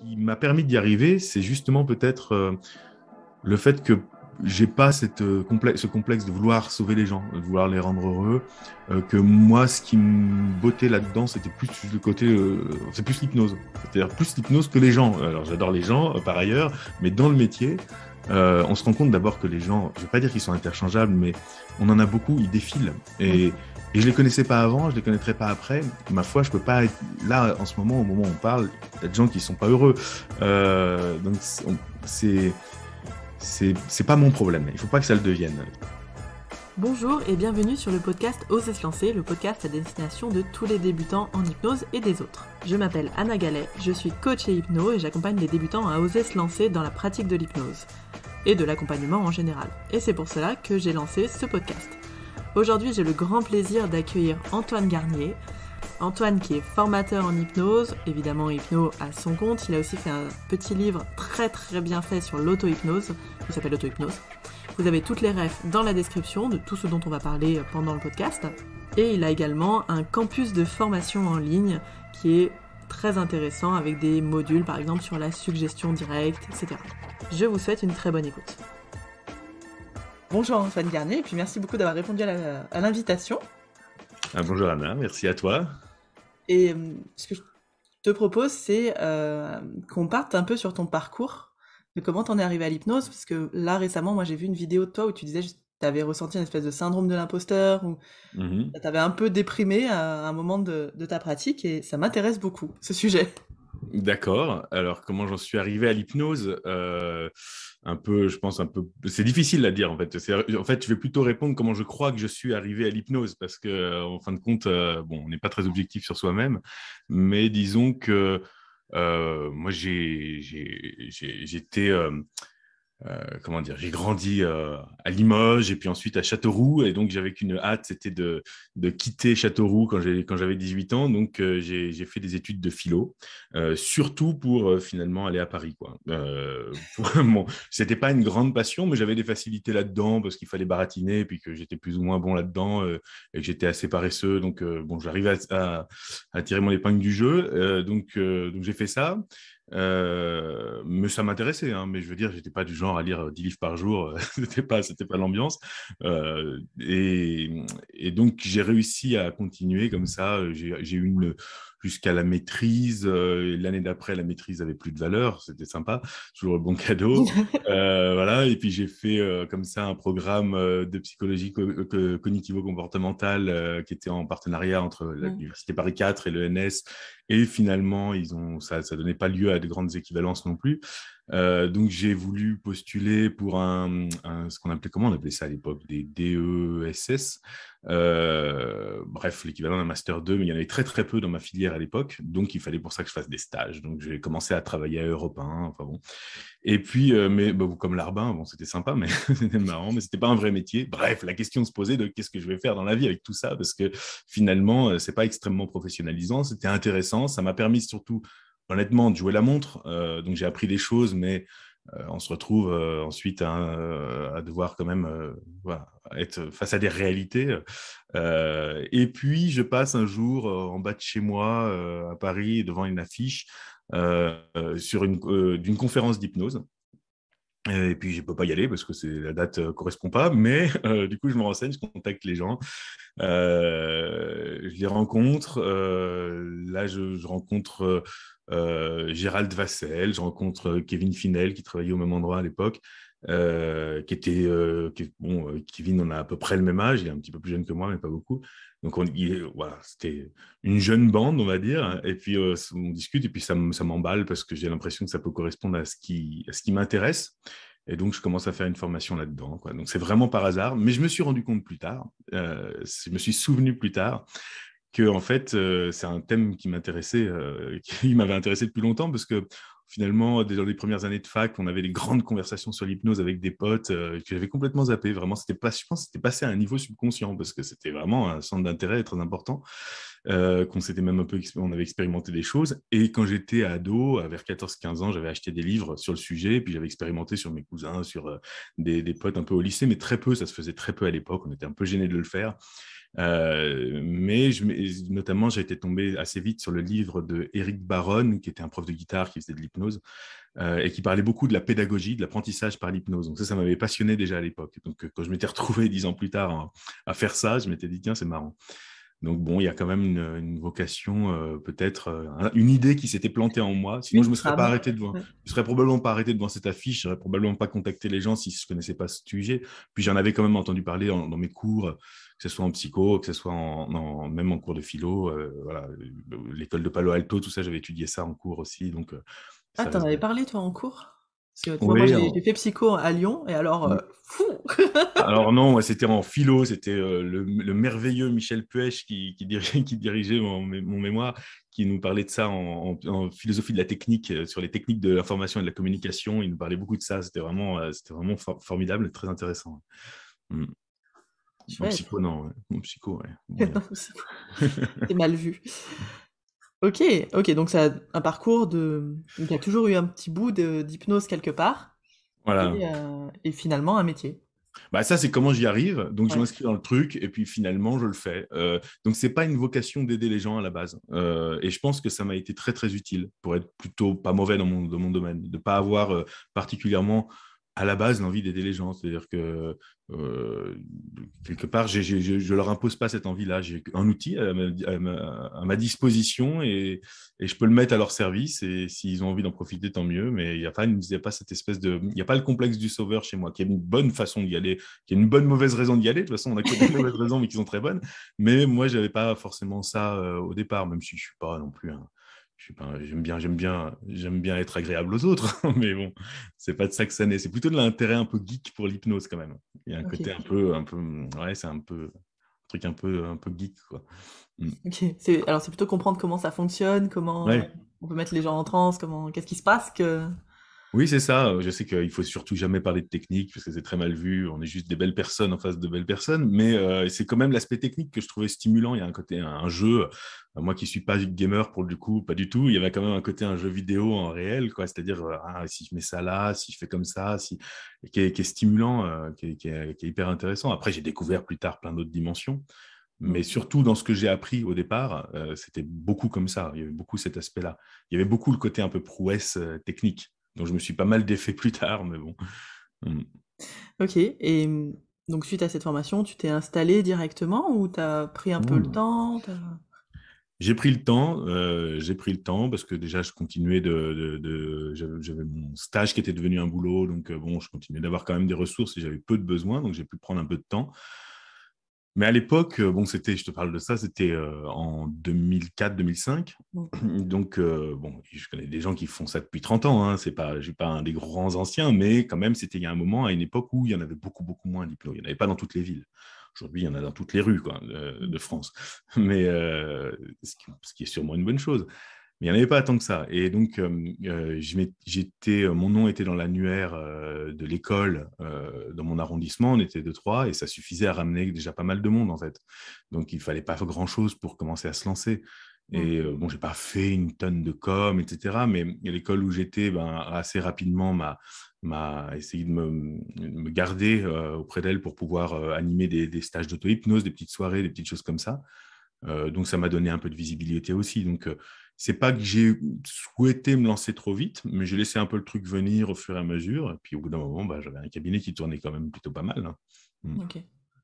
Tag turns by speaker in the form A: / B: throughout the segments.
A: qui m'a permis d'y arriver, c'est justement peut-être le fait que j'ai pas ce complexe de vouloir sauver les gens, de vouloir les rendre heureux. Que moi, ce qui me bottait là-dedans, c'était plus le côté, c'est plus l'hypnose. C'est-à-dire plus l'hypnose que les gens. Alors j'adore les gens par ailleurs, mais dans le métier, on se rend compte d'abord que les gens, je vais pas dire qu'ils sont interchangeables, mais on en a beaucoup, ils défilent. Et je les connaissais pas avant, je les connaîtrai pas après. Ma foi, je peux pas être là en ce moment, au moment où on parle, il y a des gens qui sont pas heureux. Donc c'est pas mon problème. Il faut pas que ça le devienne.
B: Bonjour et bienvenue sur le podcast Oser se lancer, le podcast à destination de tous les débutants en hypnose et des autres. Je m'appelle Anna Gallet, je suis coach et hypno et j'accompagne les débutants à oser se lancer dans la pratique de l'hypnose et de l'accompagnement en général. Et c'est pour cela que j'ai lancé ce podcast. Aujourd'hui, j'ai le grand plaisir d'accueillir Antoine Garnier. Antoine qui est formateur en hypnose, évidemment hypno à son compte. Il a aussi fait un petit livre très bien fait sur l'auto-hypnose, qui s'appelle l'auto-hypnose. Vous avez toutes les refs dans la description de tout ce dont on va parler pendant le podcast. Et il a également un campus de formation en ligne qui est très intéressant avec des modules par exemple sur la suggestion directe, etc. Je vous souhaite une très bonne écoute. Bonjour Antoine Garnier, et puis merci beaucoup d'avoir répondu à l'invitation.
A: Bonjour Anna, merci à toi.
B: Et ce que je te propose, c'est qu'on parte un peu sur ton parcours, de comment t'en es arrivé à l'hypnose, parce que là récemment, moi j'ai vu une vidéo de toi où tu disais que t'avais ressenti une espèce de syndrome de l'imposteur, où ça t'avait un peu déprimé à un moment de ta pratique, et ça m'intéresse beaucoup, ce sujet.
A: D'accord. Alors, comment j'en suis arrivé à l'hypnose un peu, je pense un peu. C'est difficile à dire en fait. En fait, je vais plutôt répondre comment je crois que je suis arrivé à l'hypnose, parce que en fin de compte, bon, on n'est pas très objectif sur soi-même, mais disons que moi, j'étais comment dire, j'ai grandi à Limoges et puis ensuite à Châteauroux, et donc j'avais qu'une hâte, c'était de quitter Châteauroux quand j'avais 18 ans. Donc j'ai fait des études de philo, surtout pour finalement aller à Paris, quoi. Bon, c'était pas une grande passion, mais j'avais des facilités là-dedans parce qu'il fallait baratiner et puis que j'étais plus ou moins bon là-dedans, et que j'étais assez paresseux. Donc bon, j'arrivais à tirer mon épingle du jeu. Donc j'ai fait ça. Mais ça m'intéressait, hein, mais je veux dire, j'étais pas du genre à lire 10 livres par jour, c'était pas l'ambiance. Et donc, j'ai réussi à continuer comme ça. J'ai eu jusqu'à la maîtrise. L'année d'après, la maîtrise avait plus de valeur, c'était sympa, toujours le bon cadeau. Voilà, et puis j'ai fait comme ça un programme de psychologie cognitivo-comportementale qui était en partenariat entre l'Université Paris 4 et l'ENS. Et finalement, ça donnait pas lieu à de grandes équivalences non plus. Donc, j'ai voulu postuler pour ce qu'on appelait, comment on appelait ça à l'époque, des DESS. Bref, l'équivalent d'un Master 2, mais il y en avait très peu dans ma filière à l'époque. Donc, il fallait pour ça que je fasse des stages. Donc, j'ai commencé à travailler à Europe 1. Enfin bon. Et puis, mais comme Larbin, bon, c'était sympa, mais c'était marrant, mais c'était pas un vrai métier. Bref, la question se posait de qu'est-ce que je vais faire dans la vie avec tout ça, parce que finalement, c'est pas extrêmement professionnalisant. C'était intéressant. Ça m'a permis surtout, honnêtement, de jouer la montre. Donc, j'ai appris des choses, mais on se retrouve ensuite à devoir quand même voilà, être face à des réalités. Et puis, je passe un jour en bas de chez moi, à Paris, devant une affiche d'une conférence d'hypnose. Et puis, je ne peux pas y aller parce que la date ne correspond pas. Mais du coup, je me renseigne, je contacte les gens. Je les rencontre. Là, je rencontre Gérald Vassel, je rencontre Kevin Finel qui travaillait au même endroit à l'époque. Bon, Kevin, on a à peu près le même âge, il est un petit peu plus jeune que moi, mais pas beaucoup. Donc, voilà, c'était une jeune bande, on va dire. Et puis, on discute, et puis ça m'emballe parce que j'ai l'impression que ça peut correspondre à ce qui m'intéresse. Et donc, je commence à faire une formation là-dedans, quoi. Donc, c'est vraiment par hasard. Mais je me suis rendu compte plus tard, je me suis souvenu plus tard que en fait, c'est un thème qui m'intéressait, qui m'avait intéressé depuis longtemps, parce que finalement, dans les premières années de fac, on avait des grandes conversations sur l'hypnose avec des potes que j'avais complètement zappé. Vraiment, je pense que c'était passé à un niveau subconscient, parce que c'était vraiment un centre d'intérêt très important, qu'on s'était même on avait expérimenté des choses. Et quand j'étais ado, vers 14-15 ans, j'avais acheté des livres sur le sujet, puis j'avais expérimenté sur mes cousins, sur des potes un peu au lycée, mais très peu, ça se faisait très peu à l'époque, on était un peu gênés de le faire. Notamment, j'ai été tombé assez vite sur le livre de Eric Baron, qui était un prof de guitare qui faisait de l'hypnose, et qui parlait beaucoup de la pédagogie, de l'apprentissage par l'hypnose. Donc ça m'avait passionné déjà à l'époque. Donc quand je m'étais retrouvé 10 ans plus tard à faire ça, je m'étais dit, tiens, c'est marrant. Donc bon, il y a quand même une vocation, peut-être une idée qui s'était plantée en moi. Sinon, je
B: Une
A: me serais pas
B: trame.
A: arrêté devant.
B: Ouais.
A: Je serais probablement pas arrêté devant cette affiche. J'aurais probablement pas contacté les gens si je connaissais pas ce sujet. Puis j'en avais quand même entendu parler dans mes cours, que ce soit en psycho, que ce soit même en cours de philo. Voilà, l'école de Palo Alto, tout ça, j'avais étudié ça en cours aussi. Donc
B: Ah,
A: ça
B: t'en
A: reste.
B: avais parlé, toi, en cours? Parce que, tu vois, moi,
A: Oui.
B: j'ai fait psycho à Lyon, et alors, fou!
A: Alors non, ouais, c'était en philo, c'était le merveilleux Michel Puech qui dirigeait mon mémoire, qui nous parlait de ça en philosophie de la technique, sur les techniques de l'information et de la communication. Il nous parlait beaucoup de ça. C'était vraiment formidable et très intéressant. Mm. En
B: Chouette.
A: psycho, non. Ouais. En psycho, ouais. Moyen.
B: Non, c'est mal vu. Ok, ok, donc c'est un parcours de... Il y a toujours eu un petit bout d'hypnose quelque part,
A: Voilà.
B: et finalement un métier.
A: Bah, ça, c'est comment j'y arrive. Donc, je
B: Ouais.
A: m'inscris dans le truc et puis finalement, je le fais. Donc, c'est pas une vocation d'aider les gens à la base. Et je pense que ça m'a été très, très utile pour être plutôt pas mauvais dans mon domaine, de pas avoir particulièrement à la base l'envie d'aider les gens. C'est-à-dire que euh, quelque part, je leur impose pas cette envie-là. J'ai un outil à ma disposition et je peux le mettre à leur service. Et s'ils ont envie d'en profiter, tant mieux. Mais il y a pas cette espèce de, il y a pas le complexe du sauveur chez moi, qui a une bonne façon d'y aller, qui a une bonne mauvaise raison d'y aller. De toute façon, on a que des mauvaises raisons, mais qui sont très bonnes. Mais moi, j'avais pas forcément ça au départ, même si je suis pas non plus un. Je suis pas, j'aime bien être agréable aux autres, mais bon, c'est pas de ça que ça naît. C'est plutôt de l'intérêt un peu geek pour l'hypnose quand même. Il y a un
B: Ok,
A: côté ouais, c'est un truc un peu geek, quoi. Mm.
B: ok. Alors c'est plutôt comprendre comment ça fonctionne, comment
A: Ouais.
B: on peut mettre les gens en transe, qu'est-ce qui se passe que...
A: Oui, c'est ça. Je sais qu'il faut surtout jamais parler de technique parce que c'est très mal vu. On est juste des belles personnes en face de belles personnes. Mais c'est quand même l'aspect technique que je trouvais stimulant. Il y a un côté, un jeu. Moi qui suis pas gamer pour le coup, pas du tout. Il y avait quand même un côté un jeu vidéo en réel, quoi. C'est-à-dire, si je mets ça là, si je fais comme ça, qui est stimulant, qui est hyper intéressant. Après, j'ai découvert plus tard plein d'autres dimensions.
B: Mm.
A: Mais surtout dans ce que j'ai appris au départ, c'était beaucoup comme ça. Il y avait beaucoup cet aspect-là. Il y avait beaucoup le côté un peu prouesse technique. Donc je me suis pas mal défait plus tard, mais bon. Mm.
B: Ok, et donc suite à cette formation, tu t'es installé directement ou t'as pris un peu le
A: Ouh.
B: temps
A: J'ai pris le temps parce que déjà je continuais j'avais mon stage qui était devenu un boulot, donc bon, je continuais d'avoir quand même des ressources et j'avais peu de besoins, donc j'ai pu prendre un peu de temps. Mais à l'époque, bon, je te parle de ça, c'était en 2004-2005.
B: Mm.
A: Donc, bon, je connais des gens qui font ça depuis 30 ans. Hein, je suis pas un des grands anciens, mais quand même, c'était il y a un moment, à une époque où il y en avait beaucoup, beaucoup moins d'hypnos. Il n'y en avait pas dans toutes les villes. Aujourd'hui, il y en a dans toutes les rues, quoi, de France. Mais ce qui est sûrement une bonne chose. Mais il n'y en avait pas tant que ça. Et donc, mon nom était dans l'annuaire de l'école dans mon arrondissement. On était deux, trois, et ça suffisait à ramener déjà pas mal de monde, en fait. Donc, il ne fallait pas grand-chose pour commencer à se lancer.
B: Mm.
A: Et bon, je n'ai pas fait une tonne de com, etc. Mais l'école où j'étais, ben, assez rapidement, m'a essayé de me garder auprès d'elle pour pouvoir animer des stages d'auto-hypnose, des petites soirées, des petites choses comme ça. Donc, ça m'a donné un peu de visibilité aussi. Donc, c'est pas que j'ai souhaité me lancer trop vite, mais j'ai laissé un peu le truc venir au fur et à mesure. Et puis, au bout d'un moment, bah, j'avais un cabinet qui tournait quand même plutôt pas mal. Hein. Mm.
B: Ok.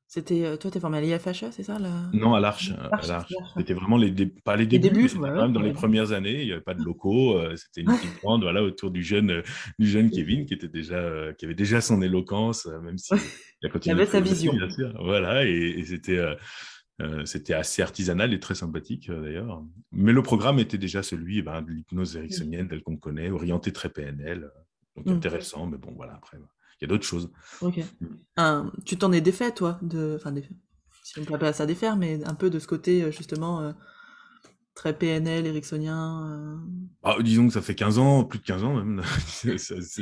B: C'était, toi, t'es formé à l'IFHE, c'est ça,
A: Non, à l'Arche. À
B: Arche, c'est
A: l'Arche.
B: l'Arche, ouais.
A: C'était vraiment pas les
B: Les
A: débuts, mais
B: débuts,
A: c'était
B: bah
A: quand
B: ouais,
A: même dans
B: on
A: les
B: va dire.
A: premières années. Il n'y avait pas de locaux. C'était une petite bande, voilà, autour du jeune Kevin qui avait déjà son éloquence, même si il a
B: Il
A: continué de
B: avait sa
A: progresser,
B: vision.
A: bien sûr. Voilà, et c'était assez artisanal et très sympathique d'ailleurs. Mais le programme était déjà celui de l'hypnose
B: Mm.
A: ericksonienne telle qu'on connaît, orienté très PNL. Donc
B: Mm.
A: intéressant, mais bon, voilà, après, il y a d'autres choses.
B: Ok. Tu t'en es défait, toi, enfin défait, si on peut appeler ça défaire, mais un peu de ce côté, justement, très PNL, ericksonien.
A: Disons que ça fait 15 ans, plus de 15 ans même, c'est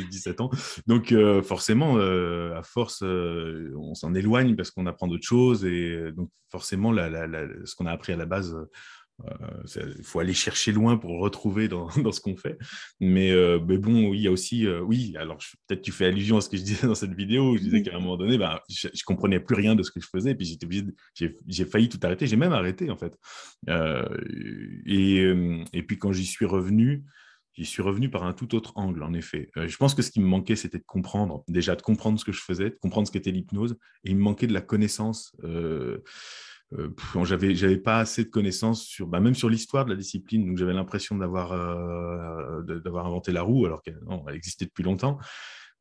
A: 17 ans. Donc forcément, à force, on s'en éloigne parce qu'on apprend d'autres choses et donc forcément, ce qu'on a appris à la base, Il faut aller chercher loin pour le retrouver dans ce qu'on fait. Mais bon, oui, il y a aussi, oui, alors peut-être tu fais allusion à ce que je disais dans cette vidéo, où je disais qu'à un moment donné, je comprenais plus rien de ce que je faisais, puis j'étais obligé j'ai failli tout arrêter, j'ai même arrêté en fait. Euh, et puis quand j'y suis revenu par un tout autre angle, en effet. Je pense que ce qui me manquait, c'était de comprendre, déjà de comprendre ce que je faisais, de comprendre ce qu'était l'hypnose, et il me manquait de la connaissance. J'avais pas assez de connaissances même sur l'histoire de la discipline, donc j'avais l'impression d'avoir inventé la roue alors qu'elle existait depuis longtemps.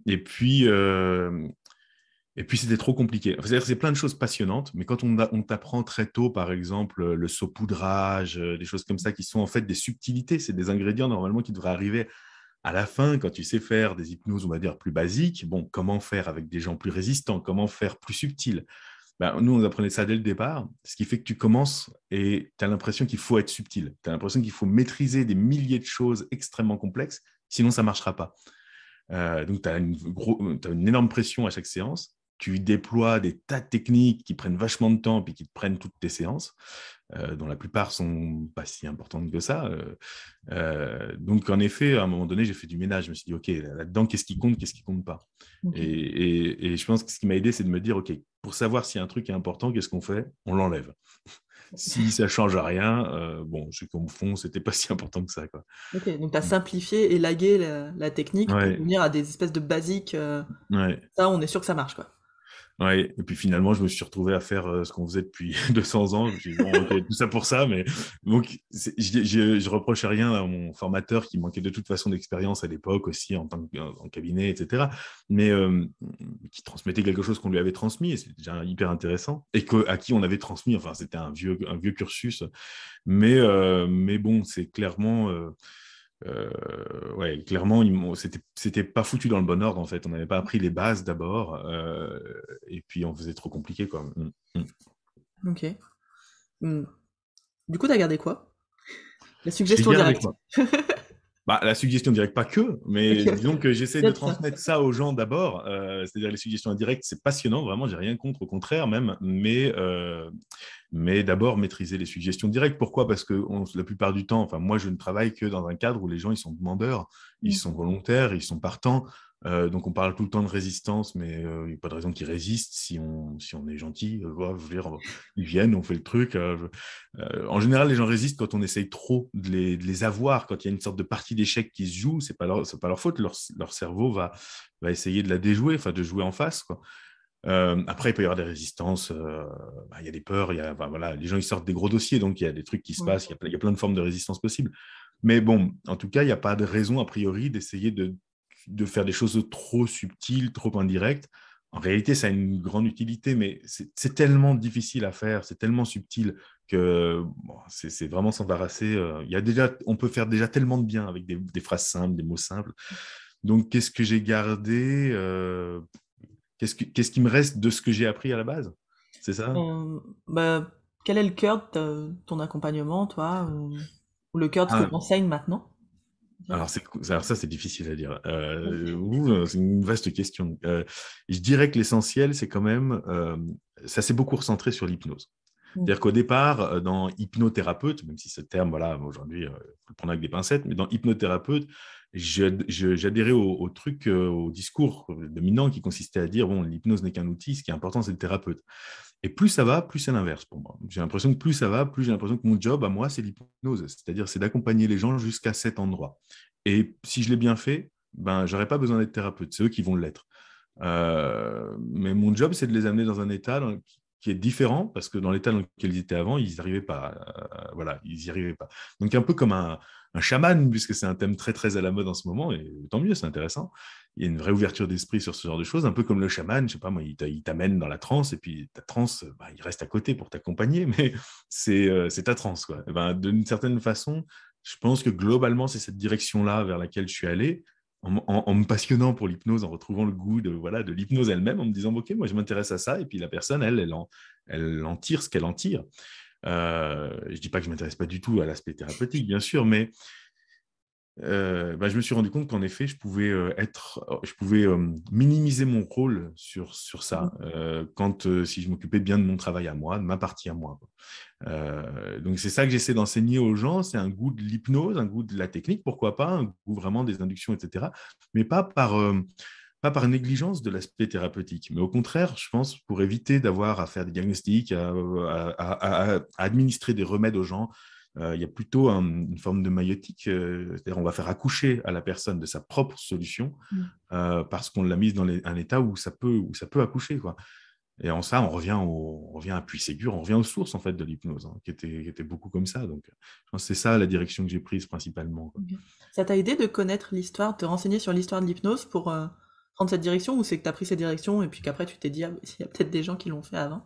A: Et puis, euh, et puis c'était trop compliqué. C'est-à-dire, c'est plein de choses passionnantes, mais quand on t'apprend très tôt, par exemple, le saupoudrage, des choses comme ça qui sont en fait des subtilités, c'est des ingrédients normalement qui devraient arriver à la fin, quand tu sais faire des hypnoses, on va dire, plus basiques. Bon, comment faire avec des gens plus résistants, comment faire plus subtil. Nous, on apprenait ça dès le départ, ce qui fait que tu commences et tu as l'impression qu'il faut être subtil. Tu as l'impression qu'il faut maîtriser des milliers de choses extrêmement complexes, sinon ça ne marchera pas. Donc, tu as une énorme pression à chaque séance. Tu déploies des tas de techniques qui prennent vachement de temps et qui te prennent toutes tes séances, dont la plupart sont pas si importantes que ça. Donc, en effet, à un moment donné, j'ai fait du ménage. Je me suis dit, OK, là-dedans, qu'est-ce qui compte pas?
B: Okay.
A: Et je pense que ce qui m'a aidé, c'est de me dire, OK, pour savoir si un truc est important, qu'est-ce qu'on fait? On l'enlève. Si ça change à rien, bon, je sais qu'au fond, c'était pas si important que ça, quoi.
B: Ok, donc tu as simplifié, élagué la technique pour
A: Ouais,
B: revenir à des espèces de basiques.
A: ouais.
B: Ça, on est sûr que ça marche, quoi.
A: Ouais, et puis finalement, je me suis retrouvé à faire ce qu'on faisait depuis 200 ans. J'ai dit, bon, ok, tout ça pour ça, mais donc, je reproche rien à mon formateur qui manquait de toute façon d'expérience à l'époque aussi en cabinet, etc. Mais qui transmettait quelque chose qu'on lui avait transmis, et c'était déjà hyper intéressant, et à qui on avait transmis, enfin, c'était un vieux cursus. Mais bon, c'est clairement. Ouais, clairement, c'était pas foutu dans le bon ordre en fait. On n'avait pas appris les bases d'abord, et puis on faisait trop compliqué quoi.
B: Ok. Hmm. Du coup, t'as gardé quoi? La
A: J'ai
B: suggestion
A: gardé
B: directe.
A: quoi? La suggestion directe, pas que, mais
B: Ok.
A: disons que j'essaie de
B: Bien ça.
A: transmettre ça aux gens d'abord. C'est-à-dire les suggestions indirectes, c'est passionnant, vraiment, j'ai rien contre, au contraire même, mais d'abord maîtriser les suggestions directes. Pourquoi? Parce que la plupart du temps, enfin moi je ne travaille que dans un cadre où les gens ils sont demandeurs, ils sont volontaires, ils sont partants. Donc on parle tout le temps de résistance, mais il n'y a pas de raison qu'ils résistent si on est gentil. Voilà, je veux dire, ils viennent, on fait le truc. En général, les gens résistent quand on essaye trop de les avoir, quand il y a une sorte de partie d'échecs qui se joue, c'est pas leur faute. Leur cerveau va essayer de la déjouer, enfin de jouer en face, quoi. Après, il peut y avoir des résistances, il y a des peurs, voilà, les gens ils sortent des gros dossiers, donc il y a des trucs qui se
B: Mm.
A: passent, il y a plein de formes de résistance possibles. Mais bon, en tout cas, il n'y a pas de raison a priori d'essayer de faire des choses trop subtiles, trop indirectes. En réalité, ça a une grande utilité, mais c'est tellement difficile à faire, c'est tellement subtil que bon, c'est vraiment s'embarrasser. On peut faire déjà tellement de bien avec des phrases simples, des mots simples. Donc, qu'est-ce que j'ai gardé qu'est-ce qui me reste de ce que j'ai appris à la base? C'est ça?
B: Bah, quel est le cœur de ton accompagnement, toi, ou le cœur de ce que
A: Ah,
B: tu enseignes maintenant?
A: alors ça, c'est difficile à dire. C'est une vaste question. Je dirais que l'essentiel, c'est quand même, ça s'est beaucoup recentré sur l'hypnose.
B: Mm.
A: C'est-à-dire qu'au départ, dans hypnothérapeute, même si ce terme, voilà, aujourd'hui, il faut le prendre avec des pincettes, mais dans hypnothérapeute, j'adhérais au truc, au discours dominant qui consistait à dire, bon, l'hypnose n'est qu'un outil, ce qui est important, c'est le thérapeute. Et plus ça va, plus c'est l'inverse pour moi. J'ai l'impression que plus ça va, plus j'ai l'impression que mon job, à moi, c'est l'hypnose. C'est-à-dire, c'est d'accompagner les gens jusqu'à cet endroit. Et si je l'ai bien fait, ben, j'aurais pas besoin d'être thérapeute. C'est eux qui vont l'être. Mais mon job, c'est de les amener dans un état qui est différent, parce que dans l'état dans lequel ils étaient avant, ils n'y arrivaient pas. Voilà, ils n'y arrivaient pas. Donc, un peu comme un chaman, puisque c'est un thème très, très à la mode en ce moment, et tant mieux, c'est intéressant. Il y a une vraie ouverture d'esprit sur ce genre de choses, un peu comme le chaman, je sais pas moi, il t'amène dans la transe, et puis ta transe, il reste à côté pour t'accompagner, mais c'est ta transe, quoi. Et ben, d'une certaine façon, je pense que globalement, c'est cette direction-là vers laquelle je suis allé, en me passionnant pour l'hypnose, en retrouvant le goût de l'hypnose elle-même, en me disant, OK, moi, je m'intéresse à ça, et puis la personne, elle en tire ce qu'elle en tire. Je ne dis pas que je ne m'intéresse pas du tout à l'aspect thérapeutique, bien sûr, mais je me suis rendu compte qu'en effet, je pouvais minimiser mon rôle sur ça, si je m'occupais bien de mon travail à moi, de ma partie à moi, quoi. Donc, c'est ça que j'essaie d'enseigner aux gens, c'est un goût de l'hypnose, un goût de la technique, pourquoi pas, un goût vraiment des inductions, etc. Mais pas par négligence de l'aspect thérapeutique, mais au contraire, je pense, pour éviter d'avoir à faire des diagnostics, à administrer des remèdes aux gens. Il y a plutôt une forme de maïotique, c'est-à-dire on va faire accoucher à la personne de sa propre solution parce qu'on l'a mise dans un état où ça peut accoucher, quoi. Et en ça, on revient à Puységur, on revient aux sources en fait de l'hypnose, hein, qui était beaucoup comme ça. Donc, je pense que c'est ça la direction que j'ai prise principalement, quoi.
B: Ok. Ça t'a aidé de connaître l'histoire, de te renseigner sur l'histoire de l'hypnose pour prendre cette direction, ou c'est que t'as pris cette direction et puis qu'après tu t'es dit, ah, il y a peut-être des gens qui l'ont fait avant?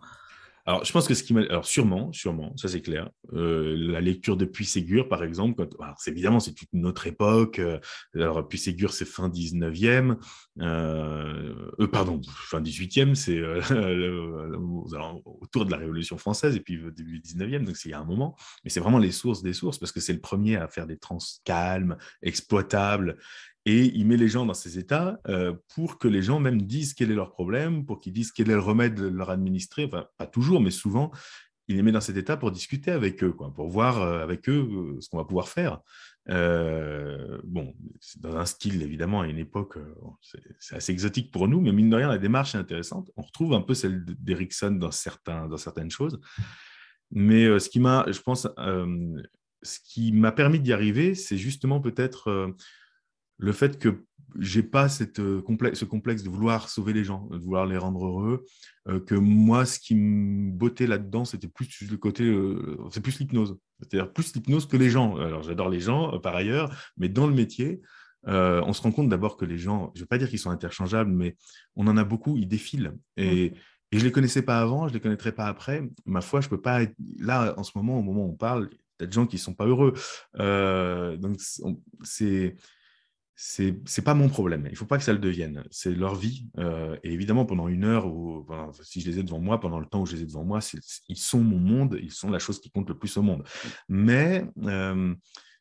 A: Alors, je pense que alors sûrement, ça c'est clair. La lecture de Puységur, par exemple, évidemment, c'est toute une autre époque. Alors, Puységur, c'est fin 19e, pardon, fin 18e, c'est autour de la Révolution française, et puis début 19e, donc c'est il y a un moment. Mais c'est vraiment les sources des sources, parce que c'est le premier à faire des trans calmes, exploitables, et il met les gens dans ces états pour que les gens même disent quel est leur problème, pour qu'ils disent quel est le remède leur administrer. Enfin, pas toujours, mais souvent, il les met dans cet état pour discuter avec eux, quoi, pour voir avec eux ce qu'on va pouvoir faire. Bon, c'est dans un style, évidemment, à une époque, c'est assez exotique pour nous, mais mine de rien, la démarche est intéressante. On retrouve un peu celle d'Erickson dans certaines choses. Mais je pense, ce qui m'a permis d'y arriver, c'est justement peut-être le fait que j'ai pas ce complexe de vouloir sauver les gens, de vouloir les rendre heureux, que moi, ce qui me bottait là-dedans, c'était plus le côté, c'est plus l'hypnose. C'est-à-dire plus l'hypnose que les gens. Alors, j'adore les gens, par ailleurs, mais dans le métier, on se rend compte d'abord que les gens, je ne veux pas dire qu'ils sont interchangeables, mais on en a beaucoup, ils défilent. Et je ne les connaissais pas avant, je ne les connaîtrais pas après. Ma foi, je ne peux pas être là, en ce moment, au moment où on parle, il y a des gens qui ne sont pas heureux. Donc, c'est pas mon problème. Il faut pas que ça le devienne. C'est leur vie. Et évidemment, pendant une heure, si je les ai devant moi, pendant le temps où je les ai devant moi, ils sont mon monde, ils sont la chose qui compte le plus au monde. Mais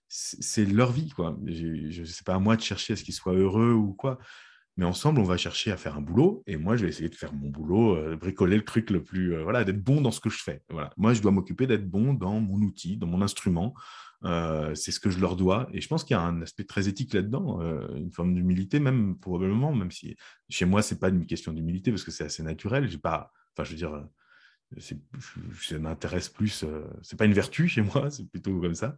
A: c'est leur vie, quoi. C'est pas à moi de chercher à ce qu'ils soient heureux ou quoi. Mais ensemble, on va chercher à faire un boulot. Et moi, je vais essayer de faire mon boulot, bricoler le truc le plus, voilà, d'être bon dans ce que je fais. Voilà. Moi, je dois m'occuper d'être bon dans mon outil, dans mon instrument. C'est ce que je leur dois. Et je pense qu'il y a un aspect très éthique là-dedans, une forme d'humilité, même probablement, même si chez moi, c'est pas une question d'humilité parce que c'est assez naturel. J'ai pas, enfin, je veux dire, ça m'intéresse plus. C'est pas une vertu chez moi, c'est plutôt comme ça.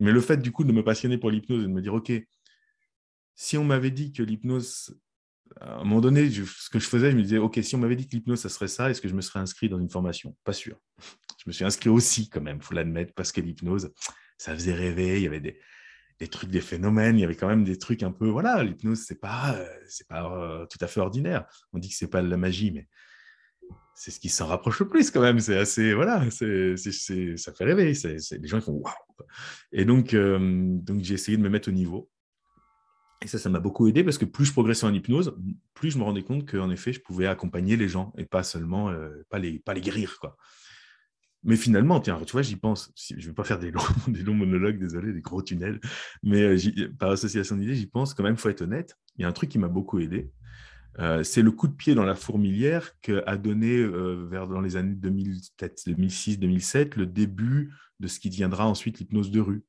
A: Mais le fait, du coup, de me passionner pour l'hypnose et de me dire, OK, si on m'avait dit que l'hypnose, à un moment donné, ce que je faisais, je me disais, OK, si on m'avait dit que l'hypnose, ça serait ça, est-ce que je me serais inscrit dans une formation? Pas sûr. Je me suis inscrit aussi, quand même, il faut l'admettre, parce que l'hypnose, ça faisait rêver, il y avait des trucs, des phénomènes, il y avait quand même des trucs un peu, voilà, l'hypnose, c'est pas tout à fait ordinaire. On dit que c'est pas de la magie, mais c'est ce qui s'en rapproche le plus quand même. C'est assez, voilà, ça fait rêver. Les gens qui font waouh. Et donc j'ai essayé de me mettre au niveau. Et ça m'a beaucoup aidé parce que plus je progressais en hypnose, plus je me rendais compte qu'en effet, je pouvais accompagner les gens et pas seulement, pas les guérir, quoi. Mais finalement, tiens, tu vois, j'y pense. Je ne vais pas faire des longs monologues, désolé, des gros tunnels, mais par association d'idées, j'y pense quand même, il faut être honnête. Il y a un truc qui m'a beaucoup aidé. C'est le coup de pied dans la fourmilière qu'a donné dans les années 2006, 2007, le début de ce qui deviendra ensuite l'hypnose de rue.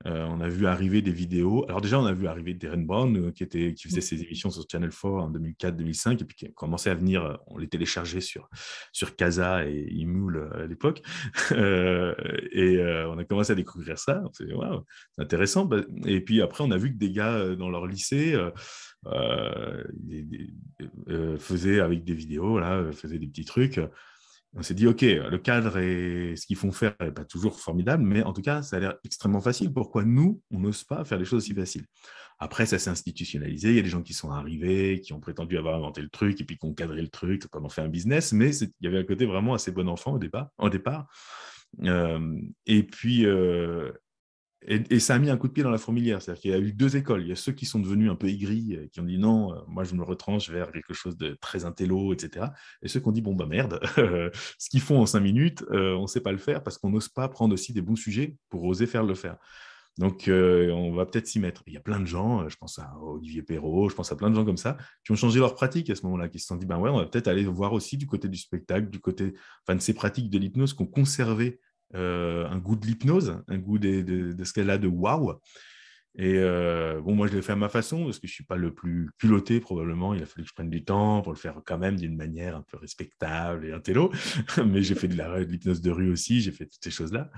A: On a vu arriver des vidéos. Alors déjà, on a vu arriver Darren Brown qui faisait ses émissions sur Channel 4 en 2004-2005 et puis qui a commencé à venir, on les téléchargeait sur Casa et Imul à l'époque. On a commencé à découvrir ça. On s'est dit, wow, c'est intéressant. Et puis après, on a vu que des gars dans leur lycée faisaient avec des vidéos, là, faisaient des petits trucs. On s'est dit, OK, le cadre et ce qu'ils font faire n'est pas toujours formidable, mais en tout cas, ça a l'air extrêmement facile. Pourquoi nous, on n'ose pas faire des choses aussi faciles? Après, ça s'est institutionnalisé. Il y a des gens qui sont arrivés, qui ont prétendu avoir inventé le truc et puis qui ont cadré le truc, qui en ont fait un business, mais il y avait un côté vraiment assez bon enfant au départ. Et puis, et ça a mis un coup de pied dans la fourmilière. C'est-à-dire qu'il y a eu deux écoles. Il y a ceux qui sont devenus un peu aigris, qui ont dit non, moi je me retranche vers quelque chose de très intello, etc. Et ceux qui ont dit bon, bah merde, ce qu'ils font en 5 minutes, on ne sait pas le faire parce qu'on n'ose pas prendre aussi des bons sujets pour oser faire le faire. Donc, on va peut-être s'y mettre. Il y a plein de gens, je pense à Olivier Perrault, je pense à plein de gens comme ça, qui ont changé leur pratique à ce moment-là, qui se sont dit, ben ouais, on va peut-être aller voir aussi du côté du spectacle, du côté, enfin, de ces pratiques de l'hypnose qui ont conservé un goût de l'hypnose, un goût de ce qu'elle a de waouh. Et bon, moi, je l'ai fait à ma façon parce que je ne suis pas le plus culotté, probablement. Il a fallu que je prenne du temps pour le faire quand même d'une manière un peu respectable et intello. Mais j'ai fait de l'hypnose de rue aussi, j'ai fait toutes ces choses-là.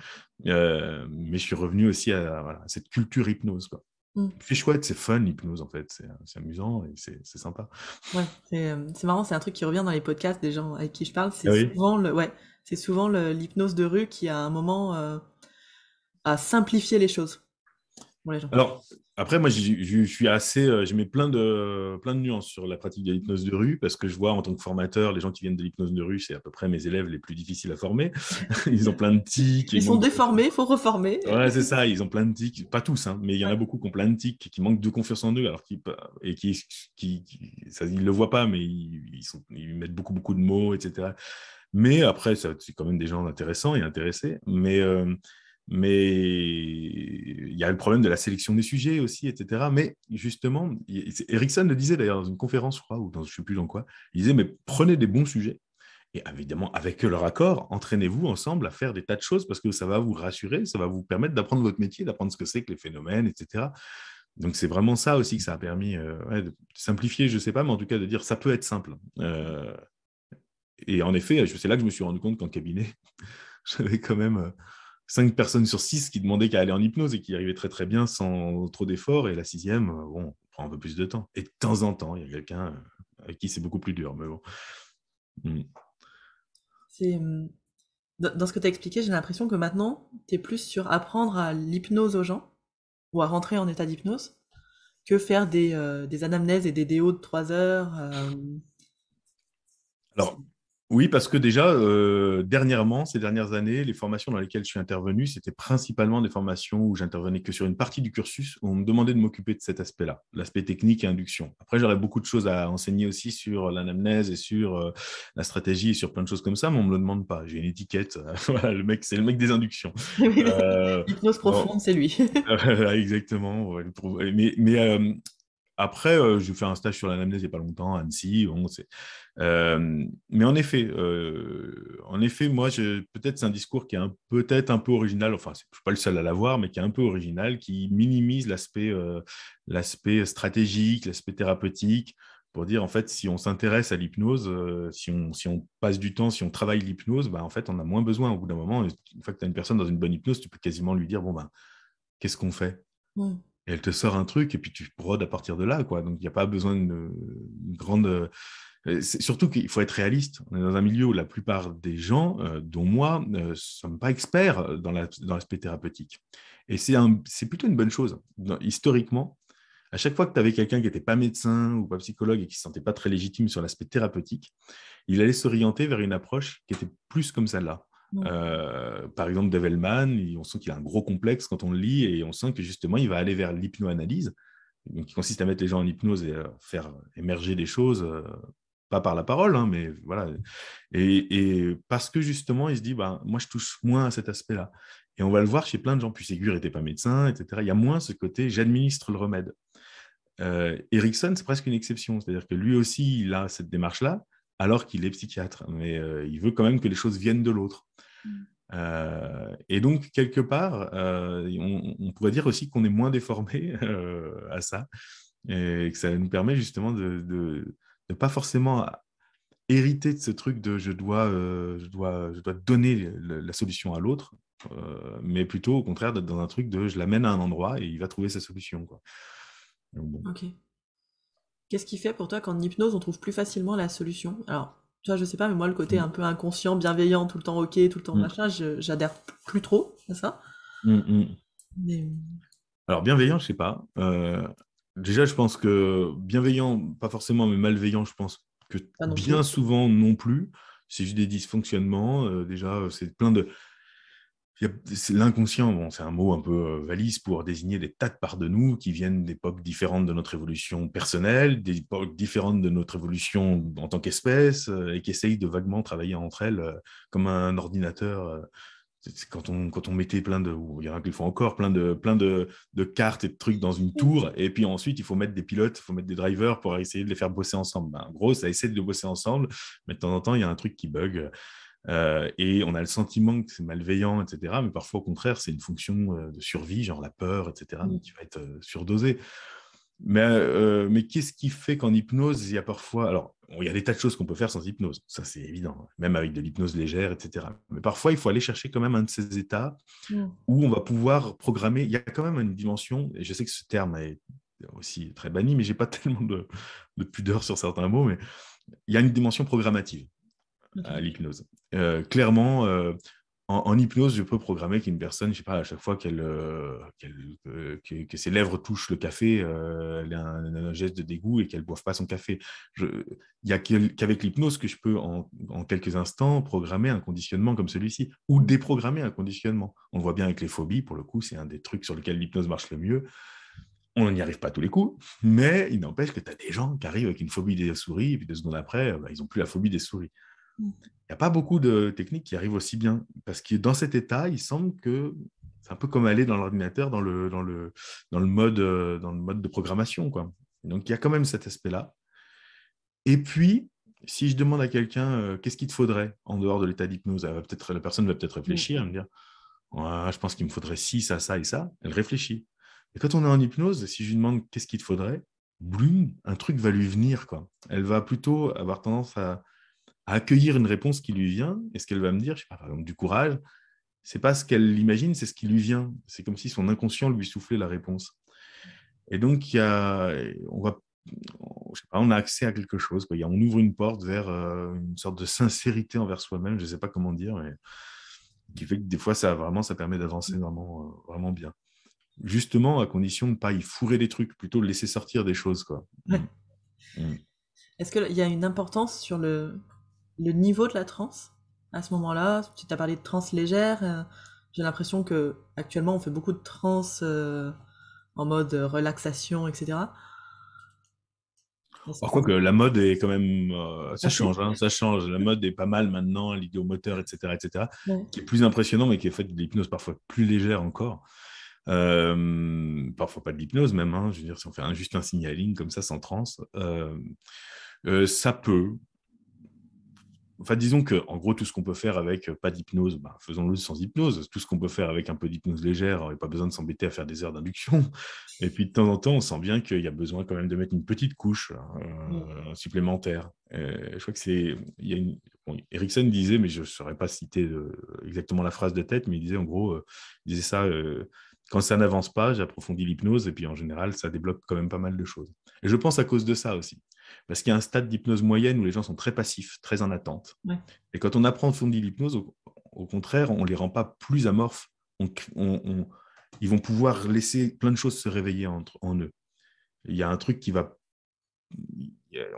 A: Mais je suis revenu aussi voilà, à cette culture hypnose, quoi.
B: Mm.
A: C'est chouette, c'est fun, l'hypnose, en fait. C'est amusant et c'est sympa.
B: Ouais, c'est marrant, c'est un truc qui revient dans les podcasts des gens avec qui je parle.
A: Ah oui.
B: C'est souvent l'hypnose de rue qui, à un moment, a simplifié les choses pour les gens.
A: Alors, après, moi, je suis assez. Je mets plein de nuances sur la pratique de l'hypnose de rue parce que je vois en tant que formateur, les gens qui viennent de l'hypnose de rue, c'est à peu près mes élèves les plus difficiles à former. Ils ont plein de tics,
B: Ils
A: ils
B: sont
A: manquent de confiance.
B: déformés, faut reformer.
A: Ouais, c'est ça, ils ont plein de tics. Pas tous, hein, mais il y en a
B: Ouais.
A: beaucoup qui ont plein de tics, qui manquent de confiance en eux, alors et ça, ils le voient pas, mais ils mettent beaucoup, beaucoup de mots, etc. Mais après, c'est quand même des gens intéressants et intéressés. Mais il y a le problème de la sélection des sujets aussi, etc. Mais justement, Erickson le disait d'ailleurs dans une conférence, je crois, ou dans je ne sais plus dans quoi, il disait, mais prenez des bons sujets, et évidemment, avec leur accord, entraînez-vous ensemble à faire des tas de choses parce que ça va vous rassurer, ça va vous permettre d'apprendre votre métier, d'apprendre ce que c'est que les phénomènes, etc. Donc, c'est vraiment ça aussi que ça a permis ouais, de simplifier, je ne sais pas, mais en tout cas de dire ça peut être simple. Et en effet, c'est là que je me suis rendu compte qu'en cabinet, j'avais quand même 5 personnes sur 6 qui demandaient qu'à aller en hypnose et qui arrivaient très très bien sans trop d'efforts. Et la sixième, bon, on prend un peu plus de temps. Et de temps en temps, il y a quelqu'un avec qui c'est beaucoup plus dur. Mais bon. Mm.
B: C'est, dans ce que tu as expliqué, j'ai l'impression que maintenant, tu es plus sur apprendre à l'hypnose aux gens, ou à rentrer en état d'hypnose, que faire des anamnèses et des déos de 3 heures. C'est-
A: Alors, oui, parce que déjà, dernièrement, ces dernières années, les formations dans lesquelles je suis intervenu, c'était principalement des formations où j'intervenais que sur une partie du cursus, où on me demandait de m'occuper de cet aspect-là, l'aspect technique et induction. Après, j'aurais beaucoup de choses à enseigner aussi sur l'anamnèse et sur la stratégie et sur plein de choses comme ça, mais on ne me le demande pas. J'ai une étiquette. Voilà, c'est le mec des inductions.
B: L'hypnose
A: Bon,
B: profonde, c'est lui.
A: exactement. Ouais, après, j'ai fait un stage sur l'anamnèse il n'y a pas longtemps à Annecy. Bon, mais en effet, moi, peut-être c'est un discours qui est peut-être un peu original. Enfin, je ne suis pas le seul à l'avoir, mais qui est un peu original, qui minimise l'aspect stratégique, l'aspect thérapeutique, pour dire en fait, si on s'intéresse à l'hypnose, si on passe du temps, si on travaille l'hypnose, bah, en fait, on a moins besoin. Au bout d'un moment, une fois que tu as une personne dans une bonne hypnose, tu peux quasiment lui dire bon ben, qu'est-ce qu'on fait?
B: Mm.
A: Et elle te sort un truc et puis tu brodes à partir de là, quoi. Donc, il n'y a pas besoin d'une grande. Surtout qu'il faut être réaliste. On est dans un milieu où la plupart des gens, dont moi, ne sont pas experts dans l'aspect thérapeutique. Et c'est plutôt une bonne chose. Historiquement, à chaque fois que tu avais quelqu'un qui n'était pas médecin ou pas psychologue et qui ne se sentait pas très légitime sur l'aspect thérapeutique, il allait s'orienter vers une approche qui était plus comme celle-là.
B: Mm.
A: Par exemple, Develman, on sent qu'il a un gros complexe quand on le lit et on sent que justement, il va aller vers l'hypnoanalyse, donc qui consiste à mettre les gens en hypnose et faire émerger des choses, pas par la parole, hein, mais voilà. Et parce que justement, il se dit, bah, moi, je touche moins à cet aspect-là. Et on va le voir chez plein de gens. Puis Ségur n'était pas médecin, etc. Il y a moins ce côté, j'administre le remède. Erickson, c'est presque une exception. C'est-à-dire que lui aussi, il a cette démarche-là, alors qu'il est psychiatre. Mais il veut quand même que les choses viennent de l'autre. Et donc, quelque part, on pourrait dire aussi qu'on est moins déformé à ça, et que ça nous permet justement de ne pas forcément hériter de ce truc de je dois donner la solution à l'autre, mais plutôt au contraire d'être dans un truc de je l'amène à un endroit et il va trouver sa solution, quoi. Donc, bon.
B: Ok. Qu'est-ce qui fait pour toi qu'en hypnose, on trouve plus facilement la solution? Alors, tu vois, je sais pas, mais moi, le côté un peu inconscient, bienveillant, tout le temps ok, tout le temps
A: Mm.
B: machin, j'adhère plus trop à ça.
A: Mm, mm.
B: Mais...
A: Alors, bienveillant, je sais pas. Déjà, je pense que bienveillant, pas forcément, mais malveillant, je pense que
B: Pas non
A: bien
B: plus.
A: souvent non plus. C'est juste des dysfonctionnements. Déjà, c'est plein de. C'est l'inconscient, bon, c'est un mot un peu valise pour désigner des tas de parts de nous qui viennent d'époques différentes de notre évolution personnelle, d'époques différentes de notre évolution en tant qu'espèce, et qui essayent de vaguement travailler entre elles comme un ordinateur c'est quand on mettait il y en a qui le font encore, plein de cartes et de trucs dans une tour, et puis ensuite, il faut mettre des pilotes, il faut mettre des drivers pour essayer de les faire bosser ensemble. Ben, en gros, ça essaie de bosser ensemble, mais de temps en temps, il y a un truc qui bug. Et on a le sentiment que c'est malveillant, etc. Mais parfois, au contraire, c'est une fonction de survie, genre la peur, etc., qui va être surdosée. Mais qu'est-ce qui fait qu'en hypnose, il y a parfois... Alors, il y a des tas de choses qu'on peut faire sans hypnose, ça c'est évident, même avec de l'hypnose légère, etc. Mais parfois, il faut aller chercher quand même un de ces états où on va pouvoir programmer. Il y a quand même une dimension, et je sais que ce terme est aussi très banni, mais je n'ai pas tellement de pudeur sur certains mots, mais il y a une dimension programmative à l'hypnose. Clairement, en hypnose, je peux programmer qu'une personne, je sais pas, à chaque fois que ses lèvres touchent le café, elle a un geste de dégoût et qu'elle ne boive pas son café. Il n'y a qu'avec l'hypnose que je peux, en quelques instants, programmer un conditionnement comme celui-ci, ou déprogrammer un conditionnement. On le voit bien avec les phobies, pour le coup, c'est un des trucs sur lesquels l'hypnose marche le mieux. On n'y arrive pas tous les coups, mais il n'empêche que tu as des gens qui arrivent avec une phobie des souris, et puis 2 secondes après, ils n'ont plus la phobie des souris. Il n'y a pas beaucoup de techniques qui arrivent aussi bien, parce que dans cet état, il semble que c'est un peu comme aller dans l'ordinateur, dans le mode de programmation, quoi. Donc, il y a quand même cet aspect-là. Et puis, si je demande à quelqu'un qu'est-ce qu'il te faudrait en dehors de l'état d'hypnose, la personne va peut-être réfléchir et me dire ouais, je pense qu'il me faudrait ci, ça, ça et ça. Elle réfléchit. Et quand on est en hypnose, si je lui demande qu'est-ce qu'il te faudrait, bloum, un truc va lui venir, quoi. Elle va plutôt avoir tendance à accueillir une réponse qui lui vient. Et ce qu'elle va me dire, je sais pas, par exemple, du courage, c'est pas ce qu'elle imagine, c'est ce qui lui vient. C'est comme si son inconscient lui soufflait la réponse. Et donc, on a accès à quelque chose, quoi. On ouvre une porte vers une sorte de sincérité envers soi-même, je ne sais pas comment dire, mais qui fait que des fois, ça permet d'avancer vraiment, vraiment bien. Justement, à condition de ne pas y fourrer des trucs, plutôt de laisser sortir des choses, quoi.
B: Ouais. Est-ce qu'il y a une importance sur le niveau de la transe à ce moment-là? Tu t'as parlé de transe légère. J'ai l'impression que actuellement on fait beaucoup de transe en mode relaxation, etc.
A: Par quoi que la mode est quand même... ça
B: Passé.
A: change, hein, ça change. La mode est pas mal maintenant, l'idéomoteur, etc., etc.,
B: Ouais.
A: qui est plus impressionnant, mais qui est fait de l'hypnose parfois plus légère encore. Parfois pas de l'hypnose même, hein. Je veux dire, si on fait juste un signaling comme ça, sans transe, ça peut... Enfin, disons que, en gros, tout ce qu'on peut faire avec pas d'hypnose, faisons-le sans hypnose. Tout ce qu'on peut faire avec un peu d'hypnose légère, il n'y a pas besoin de s'embêter à faire des heures d'induction. Et puis, de temps en temps, on sent bien qu'il y a besoin quand même de mettre une petite couche supplémentaire. Je crois que c'est... Erickson disait, mais je ne saurais pas citer exactement la phrase de tête, mais il disait en gros, il disait ça, quand ça n'avance pas, j'approfondis l'hypnose, et puis en général, ça débloque quand même pas mal de choses. Et je pense à cause de ça aussi. Parce qu'il y a un stade d'hypnose moyenne où les gens sont très passifs, très en attente.
B: Ouais.
A: Et quand on approfondit l'hypnose, au contraire, on ne les rend pas plus amorphes. Ils vont pouvoir laisser plein de choses se réveiller en eux. Il y a un truc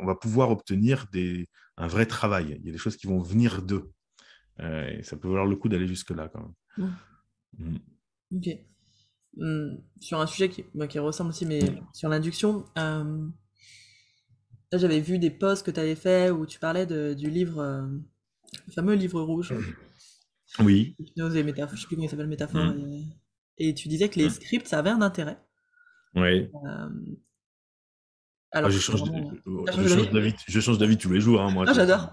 A: on va pouvoir obtenir un vrai travail. Il y a des choses qui vont venir d'eux. Et ça peut valoir le coup d'aller jusque-là quand même.
B: Ok. Sur un sujet qui ressemble aussi, mais sur l'induction, là j'avais vu des posts que tu avais fait où tu parlais du livre, le fameux livre rouge.
A: Oui.
B: Hypnose et métaphore, je sais plus comment il s'appelle, métaphore. Et tu disais que les scripts, ça avait un intérêt.
A: Oui.
B: Alors,
A: je change d'avis tous les jours, hein, moi.
B: Ah, j'adore.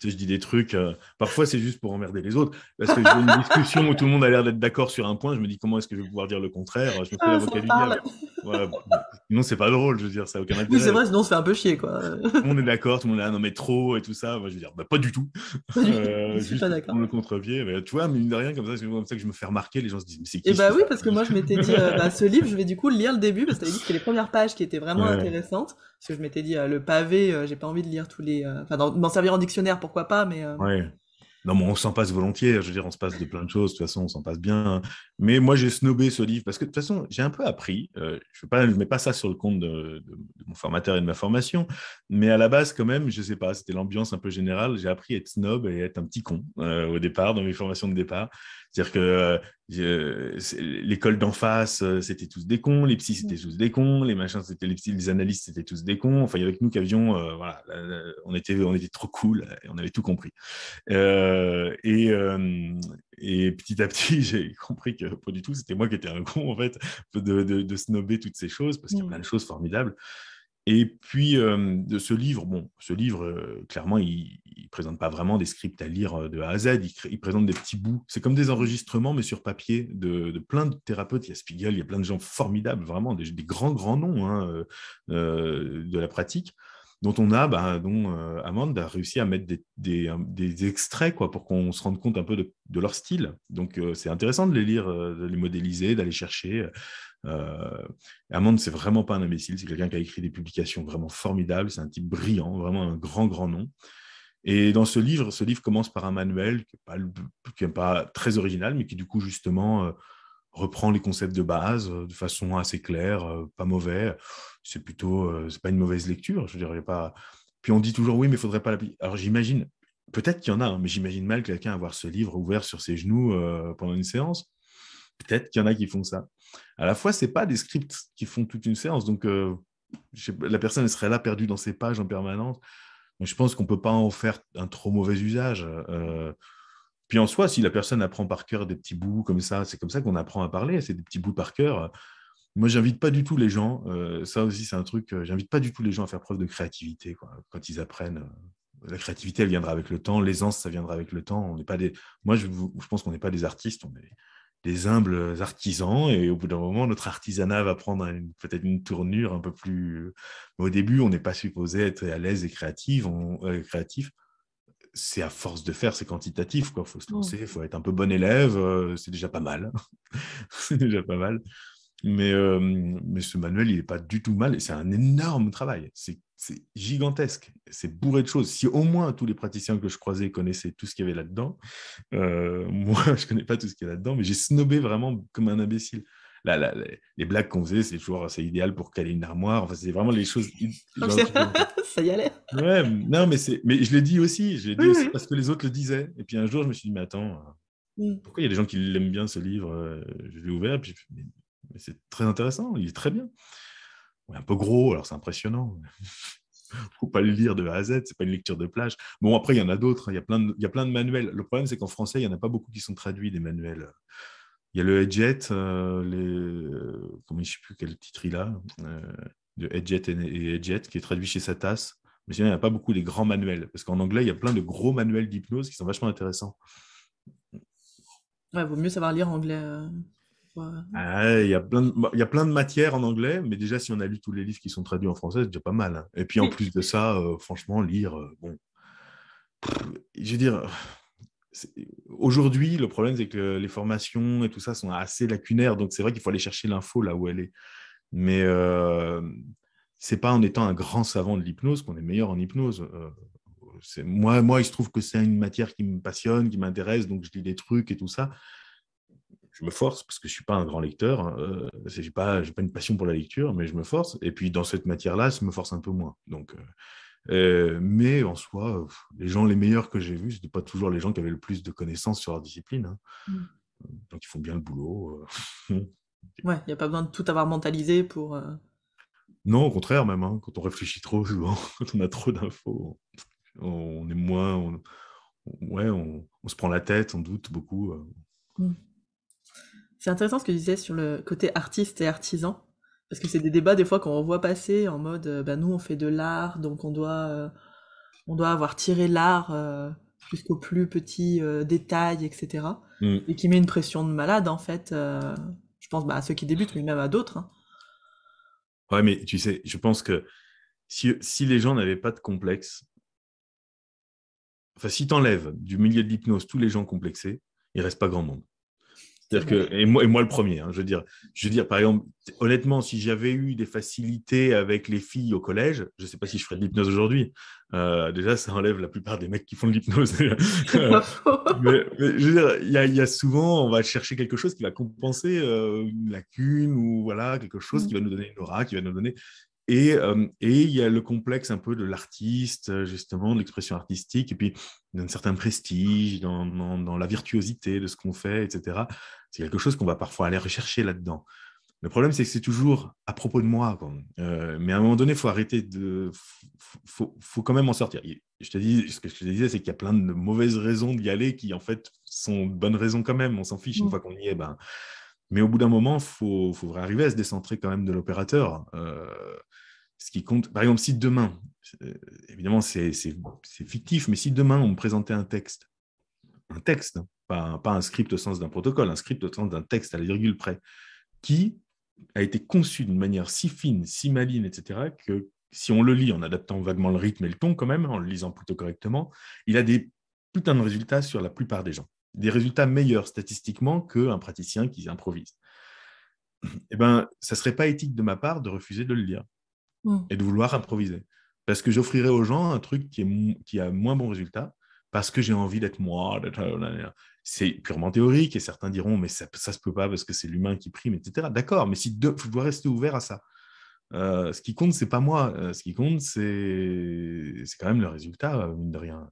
A: Je dis des trucs. Parfois, c'est juste pour emmerder les autres. Parce que j'ai une discussion où tout le monde a l'air d'être d'accord sur un point. Je me dis, comment est-ce que je vais pouvoir dire le contraire? Je me fais l'avocat du diable. Voilà. Sinon, c'est pas drôle. Je veux dire, ça n'a aucun intérêt.
B: Oui, c'est vrai, sinon on se fait un peu chier, quoi.
A: Tout le monde est d'accord, tout le monde est là, non mais trop et tout ça. Moi, je veux dire, pas du tout.
B: Je suis
A: Juste
B: pas
A: pour
B: d'accord.
A: prendre le contre-pied. Mais, tu vois, mine de rien, comme ça que je me fais remarquer. Les gens se disent, mais c'est qui
B: Et bah oui,
A: ça
B: parce que moi je m'étais dit, ce livre, je vais du coup lire le début, parce que t'avais dit que c'était les premières pages qui étaient vraiment intéressantes. Parce que je m'étais dit, le pavé, j'ai pas envie de lire tous les. Enfin, m'en servir en dictionnaire, pourquoi pas, mais.
A: Ouais. Non, mais on s'en passe volontiers. Je veux dire, on se passe de plein de choses. De toute façon, on s'en passe bien. Mais moi, j'ai snobé ce livre parce que de toute façon, j'ai un peu appris. Je mets pas ça sur le compte de mon formateur et de ma formation. Mais à la base, quand même, je sais pas, c'était l'ambiance un peu générale. J'ai appris à être snob et à être un petit con au départ, dans mes formations de départ. C'est-à-dire que L'école d'en face, c'était tous des cons, les psys, c'était tous des cons, les machins, c'était les psys, les analystes, c'était tous des cons. Enfin, il y avait que nous qui avions, voilà, on était trop cool et on avait tout compris. Euh, et, euh, et petit à petit, j'ai compris que pas du tout, c'était moi qui étais un con, en fait, de snobber toutes ces choses, parce qu'il y a plein de choses formidables. Et puis, de ce livre, clairement, il ne présente pas vraiment des scripts à lire de A à Z. Il présente des petits bouts. C'est comme des enregistrements, mais sur papier, de plein de thérapeutes. Il y a Spiegel, il y a plein de gens formidables, vraiment, des grands, grands noms hein, de la pratique, dont Amande a réussi à mettre des extraits quoi, pour qu'on se rende compte un peu de leur style. Donc, c'est intéressant de les lire, de les modéliser, d'aller chercher. Euh, Hammond, c'est vraiment pas un imbécile, c'est quelqu'un qui a écrit des publications vraiment formidables, c'est un type brillant, vraiment un grand, grand nom. Et dans ce livre commence par un manuel qui n'est pas très original, mais qui du coup justement reprend les concepts de base de façon assez claire, pas mauvais. C'est pas une mauvaise lecture, je dirais pas. Puis on dit toujours oui, mais il faudrait pas l'appliquer. Alors j'imagine, peut-être qu'il y en a, hein, mais j'imagine mal quelqu'un avoir ce livre ouvert sur ses genoux pendant une séance. Peut-être qu'il y en a qui font ça. À la fois, c'est pas des scripts qui font toute une séance, donc la personne elle serait là perdue dans ses pages en permanence. Donc, je pense qu'on peut pas en faire un trop mauvais usage. Puis en soi, si la personne apprend par cœur des petits bouts comme ça, c'est comme ça qu'on apprend à parler, c'est des petits bouts par cœur. Moi, j'invite pas du tout les gens, ça aussi c'est un truc, j'invite pas du tout les gens à faire preuve de créativité quoi, quand ils apprennent. La créativité, elle viendra avec le temps, l'aisance, ça viendra avec le temps. On n'est pas des... Moi, je pense qu'on n'est pas des artistes, on est des humbles artisans, et au bout d'un moment, notre artisanat va prendre peut-être une tournure un peu plus... Mais au début, on n'est pas supposé être à l'aise et créatif. C'est à force de faire, c'est quantitatif, quoi. Faut se lancer, il faut être un peu bon élève, c'est déjà pas mal. C'est déjà pas mal. Mais ce manuel, il n'est pas du tout mal, et c'est un énorme travail. C'est gigantesque, c'est bourré de choses. Si au moins tous les praticiens que je croisais connaissaient tout ce qu'il y avait là-dedans, moi, je ne connais pas tout ce qu'il y a là-dedans, mais j'ai snobé vraiment comme un imbécile. Les blagues qu'on faisait, c'est idéal pour caler une armoire. Enfin, c'est vraiment les choses. Genre,
B: Ça y allait.
A: ouais, non, mais je l'ai dit aussi. Je l'ai dit
B: Oui,
A: aussi
B: oui.
A: parce que les autres le disaient. Et puis un jour, je me suis dit, mais attends,
B: Mm.
A: pourquoi il y a des gens qui l'aiment bien ce livre Je l'ai ouvert, puis mais c'est très intéressant. Il est très bien. Ouais, un peu gros, alors c'est impressionnant. Faut pas le lire de A à Z, c'est pas une lecture de plage. Bon, après, il y en a d'autres, hein. Il y a plein de manuels. Le problème, c'est qu'en français, il y en a pas beaucoup qui sont traduits, des manuels. Il y a le Edget, comment je sais plus quel titre il a, de Edget et Edget, qui est traduit chez Satas. Mais sinon, il n'y a pas beaucoup des grands manuels, parce qu'en anglais, il y a plein de gros manuels d'hypnose qui sont vachement intéressants.
B: Ouais, vaut mieux savoir lire anglais. Ouais.
A: Il y a il y a plein de matières en anglais, mais déjà, si on a lu tous les livres qui sont traduits en français, c'est déjà pas mal, hein. Et puis, en
B: Oui.
A: plus de ça, franchement, lire, bon, je veux dire, aujourd'hui, le problème, c'est que les formations et tout ça sont assez lacunaires, donc c'est vrai qu'il faut aller chercher l'info là où elle est. Mais c'est pas en étant un grand savant de l'hypnose qu'on est meilleur en hypnose. Moi, il se trouve que c'est une matière qui me passionne, qui m'intéresse, donc je lis des trucs et tout ça. Je me force parce que je suis pas un grand lecteur. Hein, j'ai pas une passion pour la lecture, mais je me force. Et puis dans cette matière-là, je me force un peu moins. Donc, mais en soi, les gens les meilleurs que j'ai vus, c'était pas toujours les gens qui avaient le plus de connaissances sur leur discipline. Hein.
B: Mm.
A: Donc ils font bien le boulot.
B: Ouais, il n'y a pas besoin de tout avoir mentalisé pour.
A: Non, au contraire même. Hein, quand on réfléchit trop souvent, quand on a trop d'infos, on est moins, ouais, on se prend la tête, on doute beaucoup.
B: Mm. C'est intéressant ce que tu disais sur le côté artiste et artisan, parce que c'est des débats des fois qu'on voit passer en mode, bah, nous on fait de l'art, donc on doit avoir tiré l'art jusqu'au plus petit détail, etc.
A: Mm.
B: Et qui met une pression de malade en fait. Je pense bah, à ceux qui débutent, mais même à d'autres. Hein.
A: Ouais, mais tu sais, je pense que si les gens n'avaient pas de complexe, enfin, si tu enlèves du milieu de l'hypnose tous les gens complexés, il reste pas grand monde.
B: C'est
A: C'est-à-dire
B: vrai.
A: que, et moi le premier, hein, je veux dire, par exemple, honnêtement, si j'avais eu des facilités avec les filles au collège, je ne sais pas si je ferais de l'hypnose aujourd'hui. Déjà, ça enlève la plupart des mecs qui font de l'hypnose.
B: C'est pas faux.
A: Mais je veux dire, il y a souvent, on va chercher quelque chose qui va compenser une lacune ou voilà, quelque chose qui va nous donner une aura, qui va nous donner. Et il y a le complexe un peu de l'artiste, justement, de l'expression artistique, et puis d'un certain prestige, dans la virtuosité de ce qu'on fait, etc. C'est quelque chose qu'on va parfois aller rechercher là-dedans. Le problème, c'est que c'est toujours à propos de moi, quoi. Mais à un moment donné, il faut arrêter de... faut quand même en sortir. Je te dis, ce que je te disais, c'est qu'il y a plein de mauvaises raisons d'y aller qui, en fait, sont de bonnes raisons quand même. On s'en fiche une fois qu'on y est. Ben... Mais au bout d'un moment, faut arriver à se décentrer quand même de l'opérateur. Ce qui compte, par exemple, si demain, évidemment, c'est fictif, mais si demain, on me présentait un texte, hein, pas un script au sens d'un protocole, un script au sens d'un texte à la virgule près, qui a été conçu d'une manière si fine, si maligne, etc., que si on le lit en adaptant vaguement le rythme et le ton quand même, en le lisant plutôt correctement, il a des putains de résultats sur la plupart des gens. Des résultats meilleurs statistiquement qu'un praticien qui improvise. Eh ben, ça ne serait pas éthique de ma part de refuser de le lire et de vouloir improviser. Parce que j'offrirais aux gens un truc qui a moins bon résultat, parce que j'ai envie d'être moi. C'est purement théorique, et certains diront, mais ça se peut pas parce que c'est l'humain qui prime, etc. D'accord, mais je dois rester ouvert à ça. Ce qui compte, c'est pas moi. Ce qui compte, c'est quand même le résultat, mine de rien.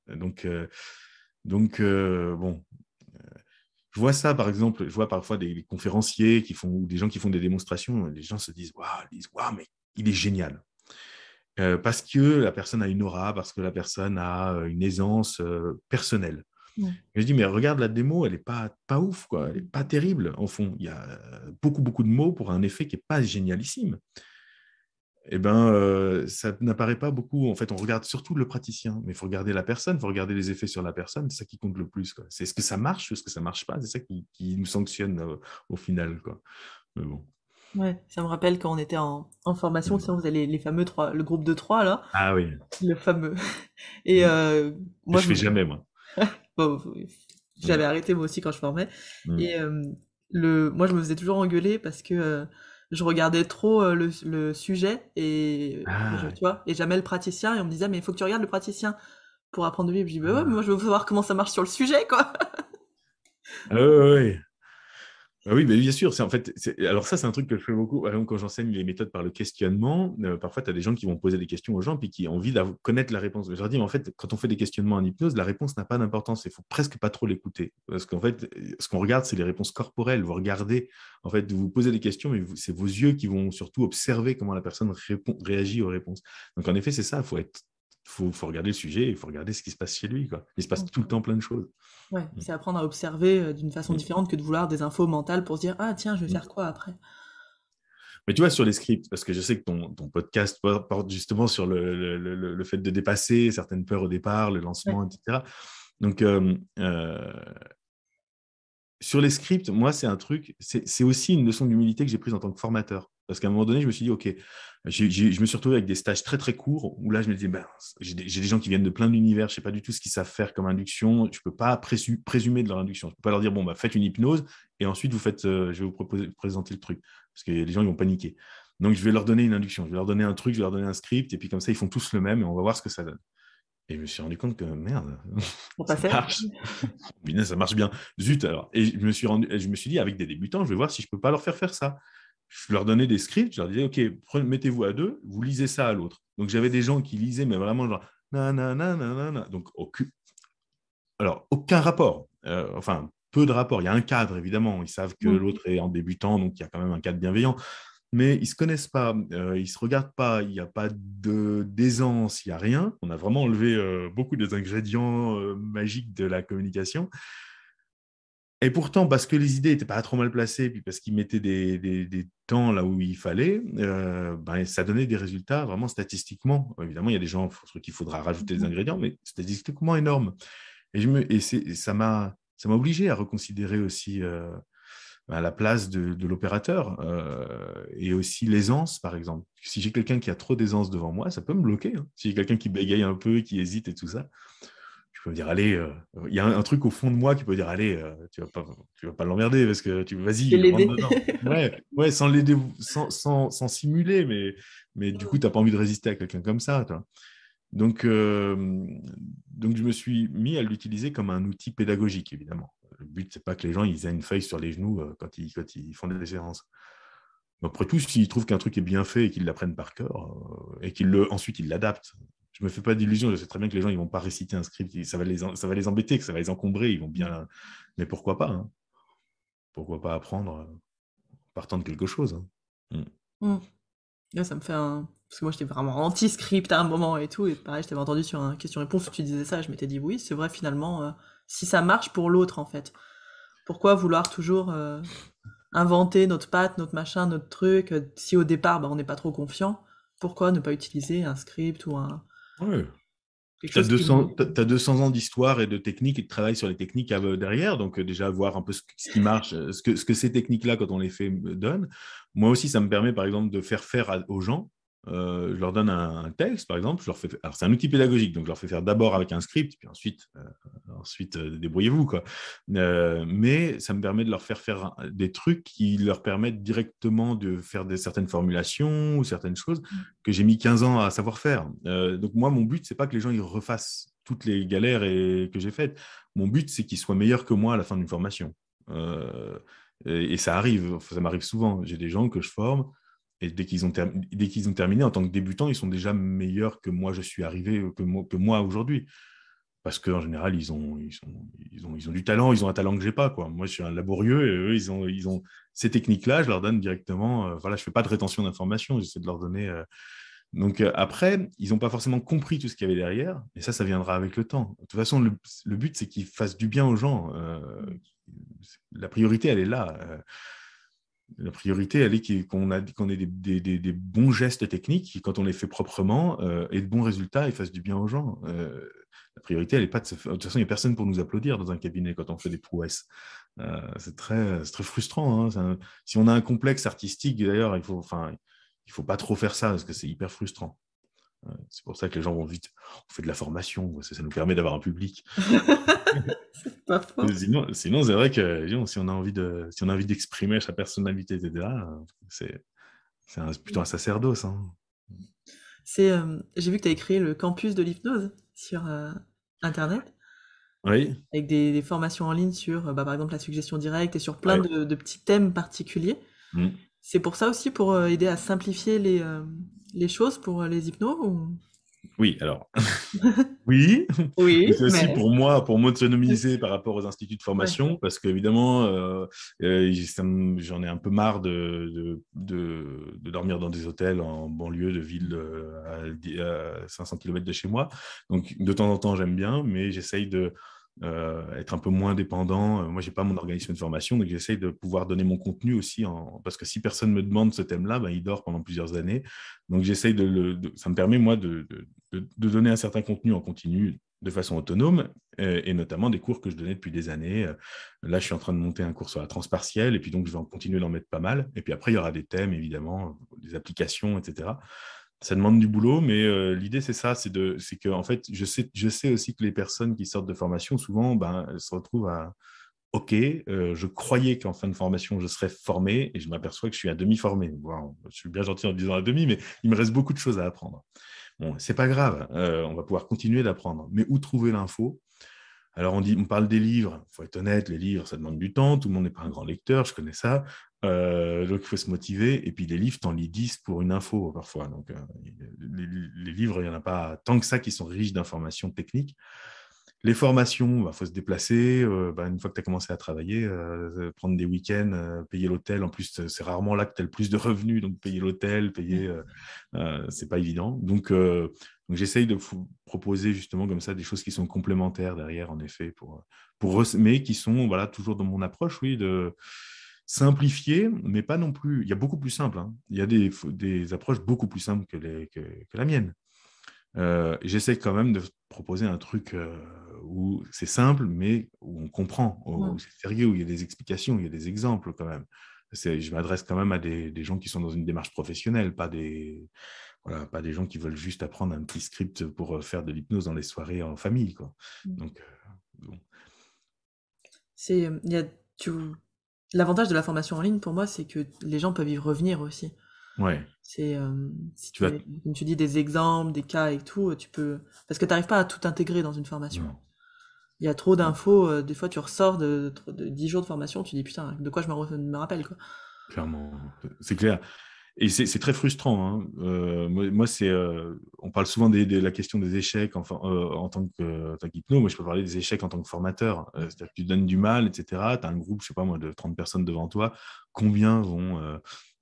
A: Bon, je vois ça, par exemple, je vois parfois des conférenciers ou des gens qui font des démonstrations, les gens se disent, waouh, mais il est génial. Parce que la personne a une aura, parce que la personne a une aisance personnelle. Je dis, mais regarde la démo, elle n'est pas ouf, quoi. Elle n'est pas terrible, en fond. Il y a beaucoup, beaucoup de mots pour un effet qui n'est pas génialissime. Eh bien, ça n'apparaît pas beaucoup. En fait, on regarde surtout le praticien, mais il faut regarder la personne, il faut regarder les effets sur la personne, c'est ça qui compte le plus, quoi. C'est est-ce que ça marche ou est-ce que ça ne marche pas, c'est ça qui nous sanctionne au final, quoi. Mais bon.
B: Ouais, ça me rappelle quand on était en formation, tu sais, on faisait les fameux trois, le groupe de trois, là,
A: Ah oui.
B: le fameux. Et
A: Que
B: moi,
A: je fais jamais, moi.
B: bon, j'avais arrêté moi aussi quand je formais. Et moi, je me faisais toujours engueuler parce que je regardais trop le sujet et
A: Ah,
B: tu vois, et jamais le praticien. Et on me disait, mais il faut que tu regardes le praticien pour apprendre de lui. Et je dis, bah ouais, mais moi,
A: ah.
B: je veux voir comment ça marche sur le sujet, quoi.
A: Ah oui. Ah oui, mais bien sûr. Alors ça, c'est un truc que je fais beaucoup. Par exemple, quand j'enseigne les méthodes par le questionnement, parfois, tu as des gens qui vont poser des questions aux gens puis qui ont envie de connaître la réponse. Je leur dis, mais en fait, quand on fait des questionnements en hypnose, la réponse n'a pas d'importance. Il faut presque pas trop l'écouter. Parce qu'en fait, ce qu'on regarde, c'est les réponses corporelles. Vous regardez, en fait, vous posez des questions, mais c'est vos yeux qui vont surtout observer comment la personne réagit aux réponses. Donc, en effet, c'est ça. Faut regarder le sujet, il faut regarder ce qui se passe chez lui, quoi. Il se passe tout le temps plein de choses.
B: Ouais, c'est apprendre à observer d'une façon
A: Mm.
B: différente que de vouloir des infos mentales pour se dire, ah tiens, je vais
A: Mm.
B: faire quoi après?
A: Mais tu vois, sur les scripts, parce que je sais que ton podcast porte justement sur le fait de dépasser certaines peurs au départ, le
B: Ouais.
A: lancement, etc. Donc, sur les scripts, moi, c'est un truc, c'est aussi une leçon d'humilité que j'ai prise en tant que formateur. Parce qu'à un moment donné, je me suis dit, OK, je me suis retrouvé avec des stages très, très courts où là, je me disais, ben, j'ai des gens qui viennent de plein d'univers, je ne sais pas du tout ce qu'ils savent faire comme induction, je ne peux pas présumer de leur induction. Je ne peux pas leur dire, bon, bah, faites une hypnose et ensuite, je vais vous présenter le truc. Parce que les gens, ils vont paniquer. Donc, je vais leur donner une induction, je vais leur donner un truc, je vais leur donner un script, et puis comme ça, ils font tous le même et on va voir ce que ça donne. Et je me suis rendu compte que merde,
B: On
A: ça
B: passait.
A: marche. Punaise, ça marche bien. Zut alors. Et je me suis dit, avec des débutants, je vais voir si je peux pas leur faire ça. Je leur donnais des scripts, je leur disais, OK, mettez-vous à deux, vous lisez ça à l'autre. Donc j'avais des gens qui lisaient, mais vraiment genre, nanana, nanana. Donc aucun rapport. Enfin, peu de rapport. Il y a un cadre, évidemment. Ils savent que
B: Mm.
A: l'autre est en débutant, donc il y a quand même un cadre bienveillant. Mais ils ne se connaissent pas, ils ne se regardent pas, il n'y a pas d'aisance, il n'y a rien. On a vraiment enlevé beaucoup des ingrédients magiques de la communication. Et pourtant, parce que les idées n'étaient pas trop mal placées, puis parce qu'ils mettaient des temps là où il fallait, ben, ça donnait des résultats vraiment statistiquement. Évidemment, il y a des gens sur qui il faudra rajouter des ingrédients, mais statistiquement énorme. Et ça m'a obligé à reconsidérer aussi la place de l'opérateur et aussi l'aisance, par exemple. Si j'ai quelqu'un qui a trop d'aisance devant moi, ça peut me bloquer, hein. Si j'ai quelqu'un qui bégaye un peu, qui hésite et tout ça, je peux me dire, allez, il y a un truc au fond de moi qui peut dire, allez, tu vas pas l'emmerder parce que
B: Je vais
A: vas-y, rentre
B: l'aider.
A: dedans. Ouais, ouais, sans l'aider, sans simuler, mais du coup, tu n'as pas envie de résister à quelqu'un comme ça, toi. Donc, je me suis mis à l'utiliser comme un outil pédagogique, évidemment. Le but, c'est pas que les gens ils aient une feuille sur les genoux quand ils font des séances. Après tout, s'ils trouvent qu'un truc est bien fait et qu'ils l'apprennent par cœur, et ensuite ils l'adaptent. Je me fais pas d'illusions, je sais très bien que les gens ils vont pas réciter un script, ça va les embêter, que ça va les encombrer, ils vont bien. Mais pourquoi pas, hein. pourquoi pas apprendre partant de quelque chose, hein.
B: Mm. Là, ça me fait un... Parce que moi, j'étais vraiment anti-script à un moment et tout, et pareil, je t'avais entendu sur un question-réponse où tu disais ça, et je m'étais dit, oui, c'est vrai, finalement, si ça marche pour l'autre, en fait. Pourquoi vouloir toujours inventer notre patte, notre machin, notre truc, si au départ, bah, on n'est pas trop confiant, pourquoi ne pas utiliser un script ou
A: Ouais.
B: quelque
A: Tu as
B: chose qui...
A: 200, t'as 200 ans d'histoire et de technique et de travail sur les techniques derrière. Donc, déjà, voir un peu ce qui marche, ce que ces techniques-là, quand on les fait, me donnent. Moi aussi, ça me permet, par exemple, de faire aux gens. Je leur donne un texte, par exemple. Je leur fais... Alors, c'est un outil pédagogique. Donc, je leur fais faire d'abord avec un script, puis ensuite débrouillez-vous, quoi. Mais ça me permet de leur faire des trucs qui leur permettent directement de faire certaines formulations ou certaines choses que j'ai mis 15 ans à savoir faire. Donc moi, mon but, c'est pas que les gens ils refassent toutes les galères que j'ai faites. Mon but, c'est qu'ils soient meilleurs que moi à la fin d'une formation. Euh, et ça arrive, ça m'arrive souvent. J'ai des gens que je forme et dès qu'ils ont terminé en tant que débutants, ils sont déjà meilleurs que moi je suis arrivé, que moi aujourd'hui. Parce qu'en général, ils ont du talent, ils ont un talent que j'ai pas, quoi. Moi, je suis un laborieux et eux, ils ont ces techniques-là, je leur donne directement. Voilà, je fais pas de rétention d'informations, j'essaie de leur donner. Donc après, ils n'ont pas forcément compris tout ce qu'il y avait derrière, et ça viendra avec le temps. De toute façon, le but, c'est qu'ils fassent du bien aux gens. La priorité, elle est là. La priorité, elle est qu'on ait des bons gestes techniques qui, quand on les fait proprement, et de bons résultats et fassent du bien aux gens. La priorité, elle est pas de se faire... De toute façon, il n'y a personne pour nous applaudir dans un cabinet quand on fait des prouesses. C'est très frustrant, hein. Si on a un complexe artistique, d'ailleurs, il faut pas trop faire ça parce que c'est hyper frustrant. C'est pour ça que les gens vont vite. On fait de la formation, ça nous permet d'avoir un public.
B: C'est pas faux.
A: Sinon, c'est vrai que disons, si on a envie d'exprimer sa personnalité, etc., c'est plutôt un sacerdoce, hein.
B: J'ai vu que tu as créé le campus de l'hypnose sur Internet,
A: Oui.
B: avec des formations en ligne sur, bah, par exemple, la suggestion directe et sur plein
A: Ouais.
B: de petits thèmes particuliers.
A: Mm.
B: C'est pour ça aussi, pour aider à simplifier les choses pour les hypnos ou...
A: Oui, alors, oui, mais
B: Oui,
A: c'est aussi
B: mais...
A: pour m'autonomiser par rapport aux instituts de
B: Ouais.
A: formation, parce qu'évidemment, j'en ai un peu marre de dormir dans des hôtels en banlieue de ville à 500 km de chez moi. Donc, de temps en temps, j'aime bien, mais j'essaye de être un peu moins dépendant. Moi, j'ai pas mon organisme de formation, donc j'essaye de pouvoir donner mon contenu aussi, parce que si personne me demande ce thème-là, ben, il dort pendant plusieurs années. Donc, j'essaye ça me permet, moi, de donner un certain contenu en continu de façon autonome, et notamment des cours que je donnais depuis des années. Là, je suis en train de monter un cours sur la transpartielle, et puis donc je vais en continuer d'en mettre pas mal. Et puis après, il y aura des thèmes, évidemment, des applications, etc. Ça demande du boulot, mais l'idée, c'est ça, c'est que, en fait, je sais aussi que les personnes qui sortent de formation, souvent, ben, elles se retrouvent à OK, je croyais qu'en fin de formation, je serais formé, et je m'aperçois que je suis à demi formé. Bon, je suis bien gentil en disant à demi, mais il me reste beaucoup de choses à apprendre. Bon, c'est pas grave, on va pouvoir continuer d'apprendre. Mais où trouver l'info? Alors, on parle des livres. Il faut être honnête, les livres, ça demande du temps. Tout le monde n'est pas un grand lecteur, je connais ça. Donc, il faut se motiver. Et puis, les livres, t'en lis 10 pour une info, parfois. Donc, les livres, il n'y en a pas tant que ça qui sont riches d'informations techniques. Les formations, il faut se déplacer. Une fois que tu as commencé à travailler, prendre des week-ends, payer l'hôtel. En plus, c'est rarement là que tu as le plus de revenus. Donc, payer l'hôtel, c'est pas évident. Donc j'essaye de proposer justement comme ça des choses qui sont complémentaires derrière, en effet, mais qui sont voilà, toujours dans mon approche, oui, de simplifier, mais pas non plus. Il y a beaucoup plus simple, hein. Il y a des approches beaucoup plus simples que la mienne. J'essaie quand même de proposer un truc où c'est simple, mais où on comprend,
B: Ouais.
A: où c'est sérieux, où il y a des explications, où il y a des exemples quand même. Je m'adresse quand même à des gens qui sont dans une démarche professionnelle, voilà, pas des gens qui veulent juste apprendre un petit script pour faire de l'hypnose dans les soirées en famille, quoi. Donc, bon.
B: Il y a, tu... L'avantage de la formation en ligne, pour moi, c'est que les gens peuvent y revenir aussi.
A: Ouais,
B: Si
A: tu
B: tu
A: vas...
B: mets, comme tu dis, des exemples, des cas et tout, tu peux... Parce que tu n'arrives pas à tout intégrer dans une formation.
A: Non,
B: Il y a trop d'infos, des fois tu ressors de 10 jours de formation, tu dis putain, de quoi je me rappelle, quoi.
A: clairement, c'est clair. Et c'est très frustrant, hein. Moi, on parle souvent de la question des échecs en tant qu'hypno. Moi, je peux parler des échecs en tant que formateur. C'est-à-dire que tu donnes du mal, etc. Tu as un groupe, je sais pas moi, de 30 personnes devant toi. Combien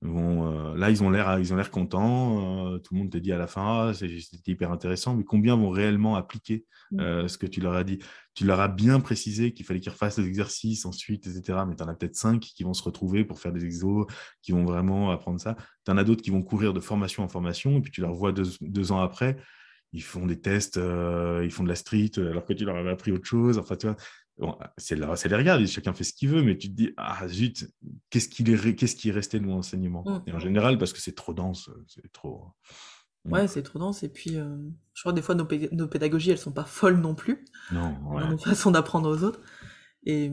A: là, ils ont l'air contents. Tout le monde te dit à la fin, ah, c'était hyper intéressant. Mais combien vont réellement appliquer ce que tu leur as dit? Tu leur as bien précisé qu'il fallait qu'ils refassent les exercices ensuite, etc. Mais tu en as peut-être 5 qui vont se retrouver pour faire des exos, qui vont vraiment apprendre ça. Tu en as d'autres qui vont courir de formation en formation, et puis tu leur vois 2 ans après, ils font des tests, ils font de la street, alors que tu leur avais appris autre chose. Enfin, tu vois, bon, c'est les regards, chacun fait ce qu'il veut, mais tu te dis, ah zut, qu'est-ce qui est resté de mon enseignement?
B: Mm.
A: Et en général, parce que c'est trop dense, c'est trop.
B: Ouais, c'est trop dense. Et puis, je crois que des fois, nos pédagogies, elles sont pas folles non plus,
A: Non,
B: dans
A: ouais.
B: nos façons d'apprendre aux autres. Et,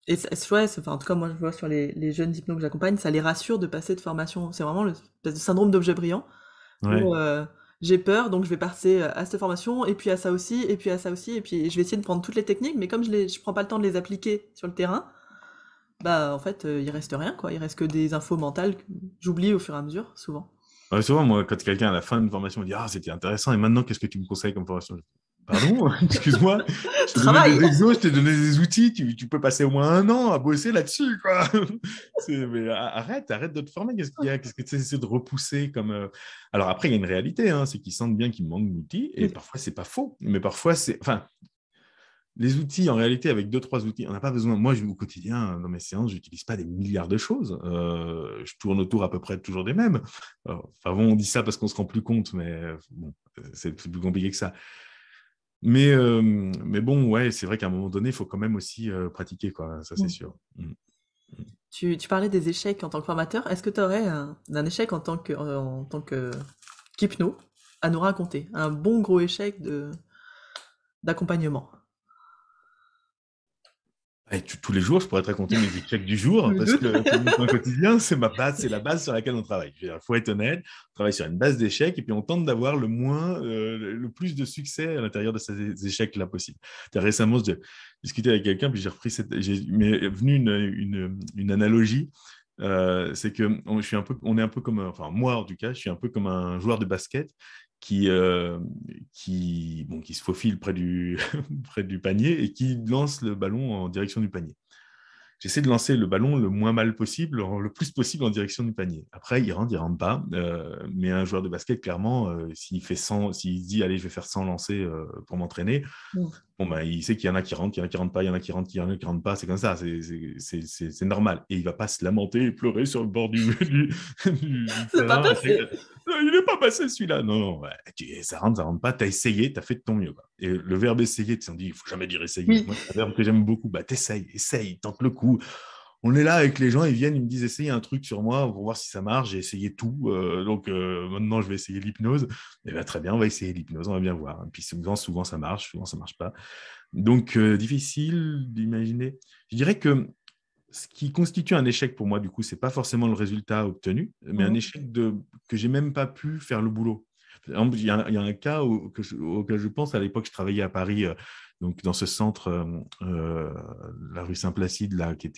B: ouais, enfin, en tout cas, moi, je vois sur les jeunes hypnos que j'accompagne, ça les rassure de passer de formation. C'est vraiment le syndrome d'objet brillant,
A: Ouais.
B: où j'ai peur, donc je vais passer à cette formation, et puis à ça aussi, et puis à ça aussi, et puis je vais essayer de prendre toutes les techniques, mais comme je prends pas le temps de les appliquer sur le terrain, bah, en fait, il reste rien, quoi. Il reste que des infos mentales que j'oublie au fur et à mesure, souvent.
A: Ouais, souvent, moi, quand quelqu'un à la fin d'une formation me dit, ah, c'était intéressant, et maintenant, qu'est-ce que tu me conseilles comme formation? Pardon, excuse-moi, je t'ai donné
B: Travail!
A: des exos, je t'ai donné des outils, tu peux passer au moins 1 an à bosser là-dessus, quoi. Mais arrête de te former, qu'est-ce qu'il y a? Qu'est-ce que tu essaies de repousser comme. Alors après, il y a une réalité, hein, c'est qu'ils sentent bien qu'il manque d'outils, et
B: Oui.
A: parfois, c'est pas faux, mais parfois, c'est. Enfin, les outils, en réalité, avec 2, 3 outils, on n'a pas besoin. Moi, au quotidien, dans mes séances, je n'utilise pas des milliards de choses. Je tourne autour à peu près toujours des mêmes. Enfin, bon, on dit ça parce qu'on se rend plus compte, mais bon, c'est plus compliqué que ça. Mais bon, ouais, c'est vrai qu'à un moment donné, il faut quand même aussi pratiquer, quoi. Ça, c'est
B: Mm.
A: sûr. Mm.
B: Tu parlais des échecs en tant que formateur. Est-ce que tu aurais un échec en tant que qu'hypno à nous raconter? Un bon gros échec d'accompagnement?
A: Et tous les jours, je pourrais te raconter mes échecs du jour,
B: Je me
A: parce
B: doute.
A: que c'est mon quotidien, c'est ma base, c'est la base sur laquelle on travaille. Il faut être honnête, on travaille sur une base d'échecs, et puis on tente d'avoir le plus de succès à l'intérieur de ces échecs-là possible. Récemment, j'ai discuté avec quelqu'un, puis m'est venue une analogie. C'est que on est un peu comme, enfin moi en tout cas, je suis un peu comme un joueur de basket qui se faufile près du, près du panier et qui lance le ballon en direction du panier. J'essaie de lancer le ballon le moins mal possible, le plus possible en direction du panier. Après, il rentre pas. Mais un joueur de basket, clairement, s'il dit, allez, je vais faire 100 lancers pour m'entraîner,
B: Mm.
A: bon, ben, il sait qu'il y en a qui rentrent, il y en a qui rentrent pas, il y en a qui rentrent, il y en a qui rentrent pas, c'est comme ça, c'est normal. Et il va pas se lamenter et pleurer sur le bord du
B: C'est pas
A: terrain.
B: passé.
A: Non, il n'est pas passé celui-là. Non, non, ouais, ça rentre pas, t'as essayé, t'as fait de ton mieux, quoi. Et le verbe essayer, on dit, il faut jamais dire essayer.
B: Oui.
A: Moi, c'est un verbe que j'aime beaucoup. Bah, essaye, tente le coup. On est là avec les gens, ils viennent, ils me disent essayez un truc sur moi pour voir si ça marche. J'ai essayé tout, donc maintenant je vais essayer l'hypnose. Et ben, très bien, on va essayer l'hypnose, on va bien voir. Et puis souvent ça marche, souvent ça marche pas. Donc difficile d'imaginer. Je dirais que ce qui constitue un échec pour moi, du coup, c'est pas forcément le résultat obtenu, mais un
B: Mhm.
A: échec que j'ai même pas pu faire le boulot. Par exemple, il y a un cas auquel je pense. À l'époque, je travaillais à Paris, donc dans ce centre, la rue Saint-Placide, là, qui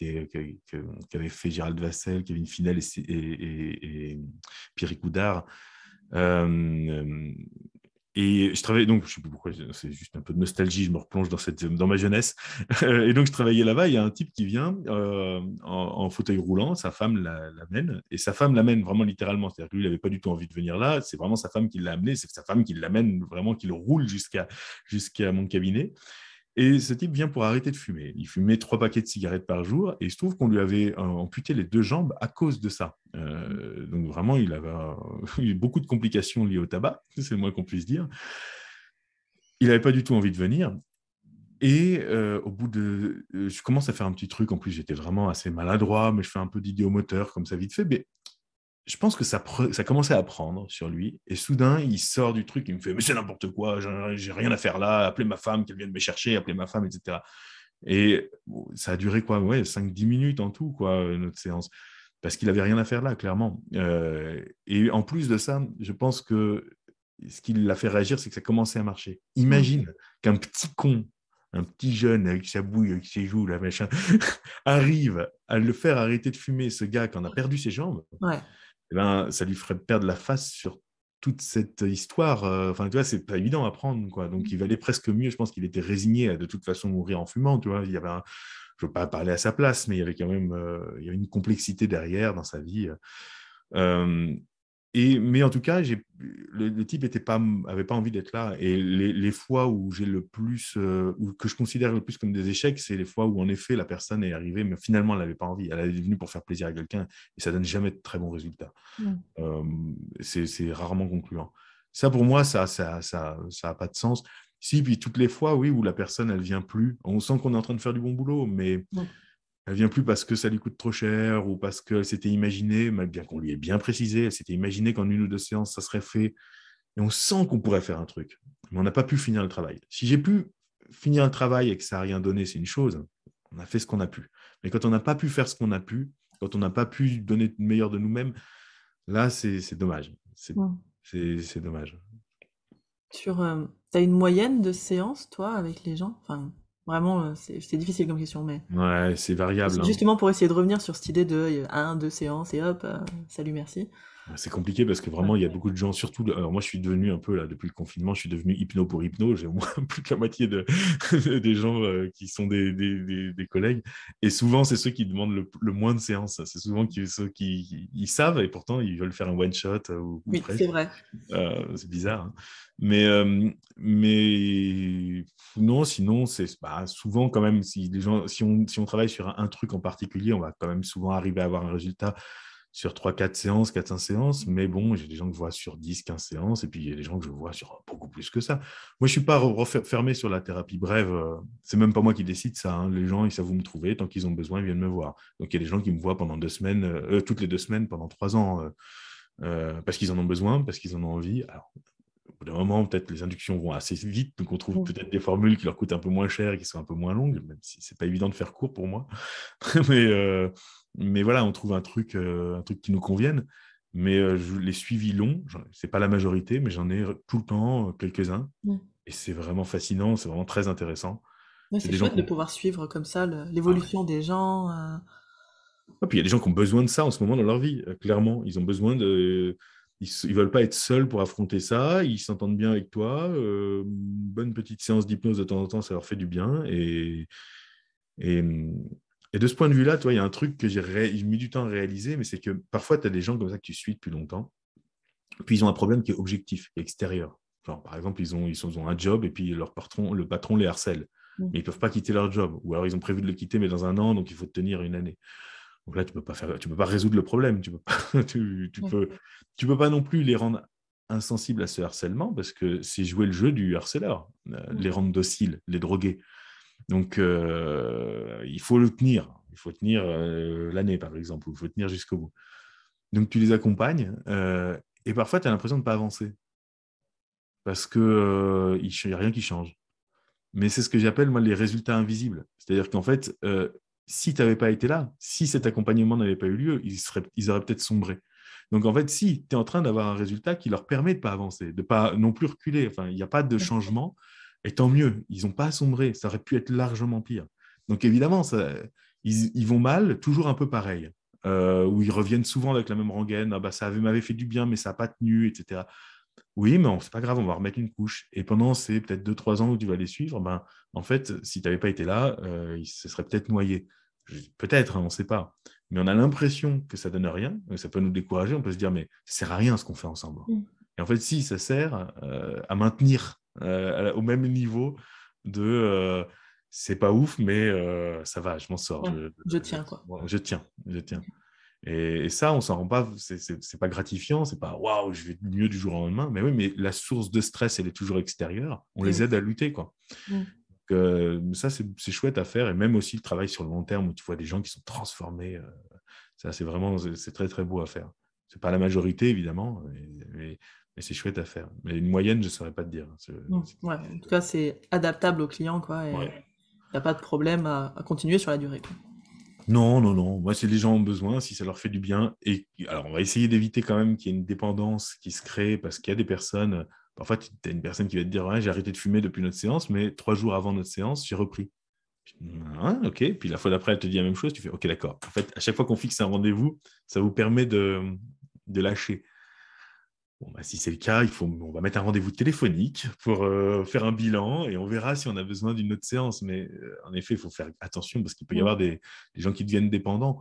A: avait fait Gérald Vassel, Kevin Finel et Pierre Coudard. Euh, et je travaillais, donc, je ne sais plus pourquoi, c'est juste un peu de nostalgie, je me replonge dans ma jeunesse. Et donc, je travaillais là-bas, il y a un type qui vient en fauteuil roulant, sa femme l'amène, et sa femme l'amène vraiment littéralement. C'est-à-dire que lui, il n'avait pas du tout envie de venir là, c'est vraiment sa femme qui l'a amené, c'est sa femme qui l'amène vraiment, qui le roule jusqu'à mon cabinet. Et ce type vient pour arrêter de fumer. Il fumait 3 paquets de cigarettes par jour et il se trouve qu'on lui avait amputé les 2 jambes à cause de ça. Donc vraiment, il avait eu beaucoup de complications liées au tabac, c'est le moins qu'on puisse dire. Il n'avait pas du tout envie de venir. Et au bout de... je commence à faire un petit truc. En plus, j'étais vraiment assez maladroit, mais je fais un peu d'idiomoteur comme ça vite fait. Mais je pense que ça commençait à prendre sur lui. Et soudain, il sort du truc, il me fait « Mais c'est n'importe quoi, j'ai rien à faire là, appelez ma femme, qu'elle vienne me chercher, appelez ma femme, etc. » Et bon, ça a duré quoi, ouais, 5-10 minutes en tout, quoi, notre séance. Parce qu'il n'avait rien à faire là, clairement. Et en plus de ça, je pense que ce qui l'a fait réagir, c'est que ça commençait à marcher.
B: Mhm.
A: Imagine qu'un petit con, un petit jeune avec sa bouille, avec ses joues, là, machin, arrive à le faire arrêter de fumer, ce gars qui en a perdu ses jambes.
B: Ouais.
A: eh ben, ça lui ferait perdre la face sur toute cette histoire. Enfin, tu vois, c'est pas évident à prendre, quoi. Donc, il valait presque mieux. Je pense qu'il était résigné à de toute façon mourir en fumant, tu vois. Je veux pas parler à sa place, mais il y avait quand même il y avait une complexité derrière dans sa vie. Euh, mais en tout cas, le type avait pas envie d'être là. Et les fois où j'ai le plus, ou que je considère le plus comme des échecs, c'est les fois où en effet la personne est arrivée, mais finalement elle n'avait pas envie. Elle est venue pour faire plaisir à quelqu'un et ça donne jamais de très bons résultats.
B: Mm.
A: Euh, c'est rarement concluant. Ça pour moi, ça a pas de sens. Si, puis toutes les fois, oui, où la personne elle vient plus, on sent qu'on est en train de faire du bon boulot, mais
B: Mm.
A: elle vient plus parce que ça lui coûte trop cher ou parce qu'elle s'était imaginée, mal bien qu'on lui ait bien précisé, elle s'était imaginée qu'en 1 ou 2 séances, ça serait fait. Et on sent qu'on pourrait faire un truc, mais on n'a pas pu finir le travail. Si j'ai pu finir le travail et que ça n'a rien donné, c'est une chose. On a fait ce qu'on a pu. Mais quand on n'a pas pu faire ce qu'on a pu, quand on n'a pas pu donner le meilleur de nous-mêmes, là, c'est dommage.
B: Mm.
A: C'est dommage.
B: T'as une moyenne de séances, toi, avec les gens? Enfin, vraiment, c'est difficile comme question, mais
A: Ouais, c'est variable, hein.
B: justement pour essayer de revenir sur cette idée de 1, 2 séances et hop, salut, merci.
A: C'est compliqué parce que
B: Ouais.
A: vraiment, il y a beaucoup de gens, surtout, alors moi je suis devenu un peu, là, depuis le confinement, je suis devenu hypno pour hypno. J'ai au moins plus que la moitié des gens qui sont des collègues. Et souvent, c'est ceux qui demandent le moins de séances. C'est souvent ceux qui ils savent et pourtant ils veulent faire un one-shot ou
B: Oui, c'est
A: presque.
B: vrai.
A: C'est bizarre, hein. Mais non, sinon, souvent quand même, si les gens, si on travaille sur un truc en particulier, on va quand même souvent arriver à avoir un résultat sur 3 4 séances, 4 5 séances. Mais bon, j'ai des gens que je vois sur 10 15 séances, et puis il y a des gens que je vois sur beaucoup plus que ça. Moi, je suis pas fermé sur la thérapie brève. C'est même pas moi qui décide ça, hein. Les gens, ils savent où me trouver. Tant qu'ils ont besoin, ils viennent me voir. Donc, il y a des gens qui me voient pendant 2 semaines, toutes les 2 semaines, pendant 3 ans, parce qu'ils en ont besoin, parce qu'ils en ont envie. Alors, au bout d'un moment, peut-être les inductions vont assez vite, donc on trouve
B: Mm.
A: peut-être des formules qui leur coûtent un peu moins cher et qui sont un peu moins longues, même si c'est pas évident de faire court pour moi. mais, euh, mais voilà, on trouve un truc qui nous convienne. Mais les suivis longs, c'est pas la majorité, mais j'en ai tout le temps quelques-uns.
B: Mm.
A: Et c'est vraiment fascinant, c'est vraiment très intéressant.
B: Ouais,
A: C'est
B: c'est
A: des gens
B: chouette
A: qui
B: de
A: ont...
B: pouvoir suivre comme ça
A: Ah ouais.
B: l'évolution des gens.
A: Et puis il y a des gens qui ont besoin de ça en ce moment dans leur vie, clairement. Ils ont besoin de. Ils veulent pas être seuls pour affronter ça. Ils s'entendent bien avec toi. Une bonne petite séance d'hypnose de temps en temps, ça leur fait du bien. Et, et de ce point de vue-là, toi, il y a un truc que j'ai mis du temps à réaliser, mais c'est que parfois, tu as des gens comme ça que tu suis depuis longtemps. Puis ils ont un problème qui est objectif, qui est extérieur. Genre, par exemple, ils ont un job et puis le patron les harcèle.
B: Mm.
A: Mais ils ne peuvent pas quitter leur job. Ou alors ils ont prévu de le quitter, mais dans un an, donc il faut tenir une année. Donc là, tu peux pas résoudre le problème. Tu peux pas,
B: Mm.
A: tu peux pas non plus les rendre insensibles à ce harcèlement parce que c'est jouer le jeu du harceleur,
B: Mm.
A: les rendre dociles, les droguer. Donc il faut le tenir. Il faut tenir l'année, par exemple, ou il faut tenir jusqu'au bout. Donc tu les accompagnes et parfois tu as l'impression de ne pas avancer parce que il n'y a rien qui change. Mais c'est ce que j'appelle, moi, les résultats invisibles. C'est-à-dire qu'en fait, si tu n'avais pas été là, si cet accompagnement n'avait pas eu lieu, ils auraient peut-être sombré. Donc, en fait, si tu es en train d'avoir un résultat qui leur permet de ne pas avancer, de ne pas non plus reculer, enfin, il n'y a pas de changement, et tant mieux, ils n'ont pas sombré, ça aurait pu être largement pire. Donc, évidemment, ils vont mal, toujours un peu pareil, où ils reviennent souvent avec la même rengaine, ah bah, m'avait fait du bien, mais ça n'a pas tenu, etc. Oui, mais c'est pas grave, on va remettre une couche. Et pendant ces peut-être 2 3 ans où tu vas les suivre, ben, en fait, si tu n'avais pas été là, ils se seraient peut-être noyés. Peut-être, hein, on ne sait pas. Mais on a l'impression que ça donne rien, ça peut nous décourager, on peut se dire, mais ça sert à rien ce qu'on fait ensemble.
B: Mm.
A: Et en fait, si, ça sert à maintenir au même niveau de c'est pas ouf, mais ça va, je m'en sors.
B: Ouais, je tiens, quoi.
A: Je tiens, je tiens. Et ça, on s'en rend pas, c'est pas gratifiant, c'est pas waouh, je vais mieux du jour au lendemain. Mais oui, mais la source de stress, elle est toujours extérieure. On
B: Et
A: les
B: oui.
A: aide à lutter, quoi.
B: Mm.
A: Donc, ça, c'est chouette à faire. Et même aussi le travail sur le long terme où tu vois des gens qui sont transformés. Ça, c'est très, très beau à faire. C'est pas la majorité, évidemment, mais c'est chouette à faire. Mais une moyenne, je saurais pas te dire.
B: Mm. Ouais, en tout cas, c'est adaptable au client, quoi, et il
A: Ouais.
B: n'y a pas de problème à continuer sur la durée, quoi.
A: Non, non, non. Moi, si les gens ont besoin, si ça leur fait du bien. Et alors, on va essayer d'éviter quand même qu'il y ait une dépendance qui se crée parce qu'il y a des personnes. Parfois, tu as une personne qui va te dire ouais, j'ai arrêté de fumer depuis notre séance, mais 3 jours avant notre séance, j'ai repris. Ah, ok. Puis la fois d'après, elle te dit la même chose. Tu fais ok, d'accord. En fait, à chaque fois qu'on fixe un rendez-vous, ça vous permet de lâcher. Bon, bah, si c'est le cas, on va mettre un rendez-vous téléphonique pour faire un bilan et on verra si on a besoin d'une autre séance. Mais en effet, il faut faire attention parce qu'il peut y avoir des gens qui deviennent dépendants.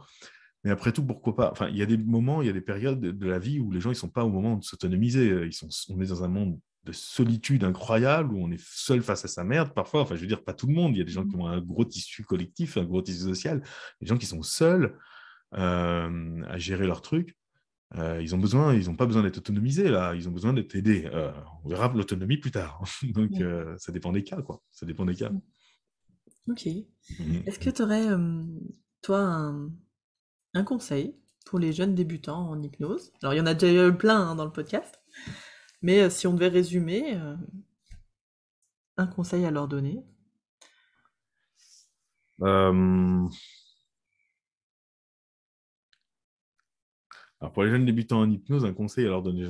A: Mais après tout, pourquoi pas? Enfin, il y a des moments, il y a des périodes de la vie où les gens, ils sont pas au moment de s'autonomiser. On est dans un monde de solitude incroyable où on est seul face à sa merde parfois. Enfin, je veux dire, pas tout le monde. Il y a des gens qui ont un gros tissu collectif, un gros tissu social. Des gens qui sont seuls à gérer leurs trucs. Ils ont pas besoin d'être autonomisés là. Ils ont besoin d'être aidés. On verra l'autonomie plus tard. Donc, ça dépend des cas, quoi. Ça dépend des cas.
B: Ok.
A: Mhm.
B: Est-ce que tu aurais, toi, un conseil pour les jeunes débutants en hypnose? Alors, il y en a déjà eu plein dans le podcast, mais si on devait résumer, un conseil à leur donner.
A: Euh, Alors pour les jeunes débutants en hypnose, un conseil à leur donner.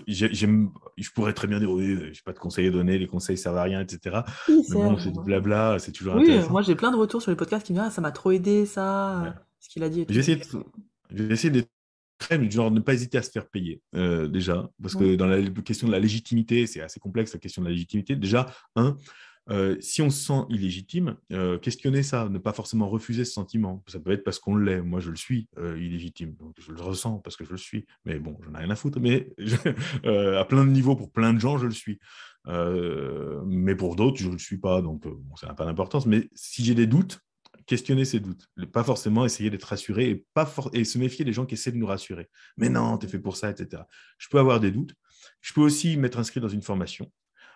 A: Je pourrais très bien dire, oui, je n'ai pas de conseils à donner, les conseils servent à rien, etc.
B: Oui,
A: Mais
B: c'est
A: bon, c'est du blabla, c'est toujours
B: oui,
A: intéressant.
B: moi j'ai plein de retours sur les podcasts qui me disent «Ah, ça m'a trop aidé ça,
A: Ouais.
B: ce qu'il a dit et
A: Je vais
B: tout».
A: essayer de, je vais essayer d'être très, mais genre ne pas hésiter à se faire payer, déjà, parce
B: Ouais.
A: que dans la question de la légitimité, c'est assez complexe la question de la légitimité. Déjà, si on se sent illégitime, questionner ça, ne pas forcément refuser ce sentiment. Ça peut être parce qu'on l'est. Moi, je le suis illégitime, donc je le ressens parce que je le suis. Mais bon, j'en ai rien à foutre. Mais à plein de niveaux, pour plein de gens, je le suis. Mais pour d'autres, je ne le suis pas. Donc, bon, ça n'a pas d'importance. Mais si j'ai des doutes, questionner ces doutes. Pas forcément essayer d'être rassuré et se méfier des gens qui essaient de nous rassurer. Mais non, t'es fait pour ça, etc. Je peux avoir des doutes. Je peux aussi m'être inscrit dans une formation,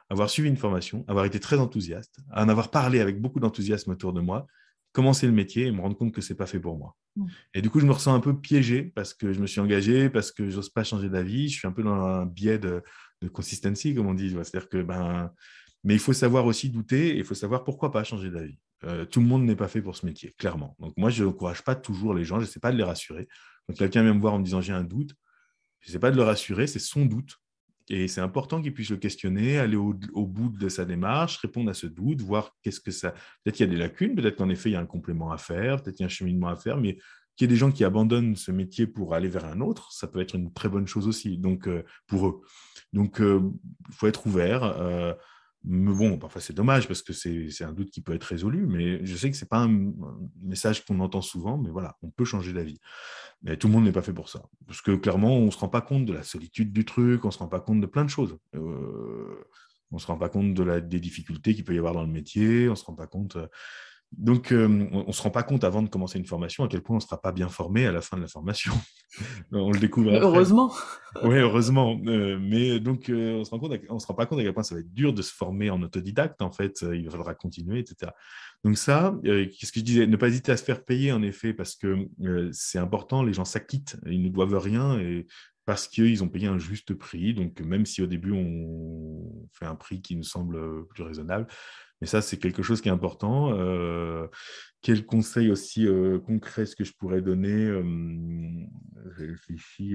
A: avoir suivi une formation, avoir été très enthousiaste, en avoir parlé avec beaucoup d'enthousiasme autour de moi, commencer le métier et me rendre compte que c'est pas fait pour moi.
B: Mm.
A: Et du coup, je me ressens un peu piégé parce que je me suis engagé, parce que j'ose pas changer d'avis. Je suis un peu dans un biais de consistency, comme on dit. C'est-à-dire que, mais il faut savoir aussi douter et il faut savoir pourquoi pas changer d'avis. Tout le monde n'est pas fait pour ce métier, clairement. Donc moi, je n'encourage pas toujours les gens, je ne sais pas de les rassurer. Quand quelqu'un vient me voir en me disant j'ai un doute, je ne sais pas de le rassurer, c'est son doute. Et c'est important qu'il puisse le questionner, aller au bout de sa démarche, répondre à ce doute, voir qu'est-ce que ça. Peut-être qu'il y a des lacunes, peut-être qu'en effet, il y a un complément à faire, peut-être qu'il y a un cheminement à faire, mais qu'il y ait des gens qui abandonnent ce métier pour aller vers un autre, ça peut être une très bonne chose aussi, donc, pour eux. Donc, il faut être ouvert. Mais bon, parfois c'est dommage parce que c'est un doute qui peut être résolu, mais je sais que ce n'est pas un message qu'on entend souvent, mais voilà, on peut changer d'avis. Mais tout le monde n'est pas fait pour ça. Parce que clairement, on ne se rend pas compte de la solitude du truc, on ne se rend pas compte de plein de choses. On ne se rend pas compte des difficultés qu'il peut y avoir dans le métier, on ne se rend pas compte. Donc, on ne se rend pas compte avant de commencer une formation à quel point on ne sera pas bien formé à la fin de la formation. On le découvre après.
B: Heureusement.
A: Oui, heureusement. Mais donc, on se rend pas compte à quel point ça va être dur de se former en autodidacte, en fait. Il faudra continuer, etc. Donc ça, qu'est-ce que je disais? Ne pas hésiter à se faire payer, en effet, parce que c'est important, les gens s'acquittent, ils ne doivent rien, et parce qu'ils ont payé un juste prix. Donc, même si au début, on fait un prix qui nous semble plus raisonnable, mais ça, c'est quelque chose qui est important. Quel conseil aussi concret est-ce que je pourrais donner? Je réfléchis.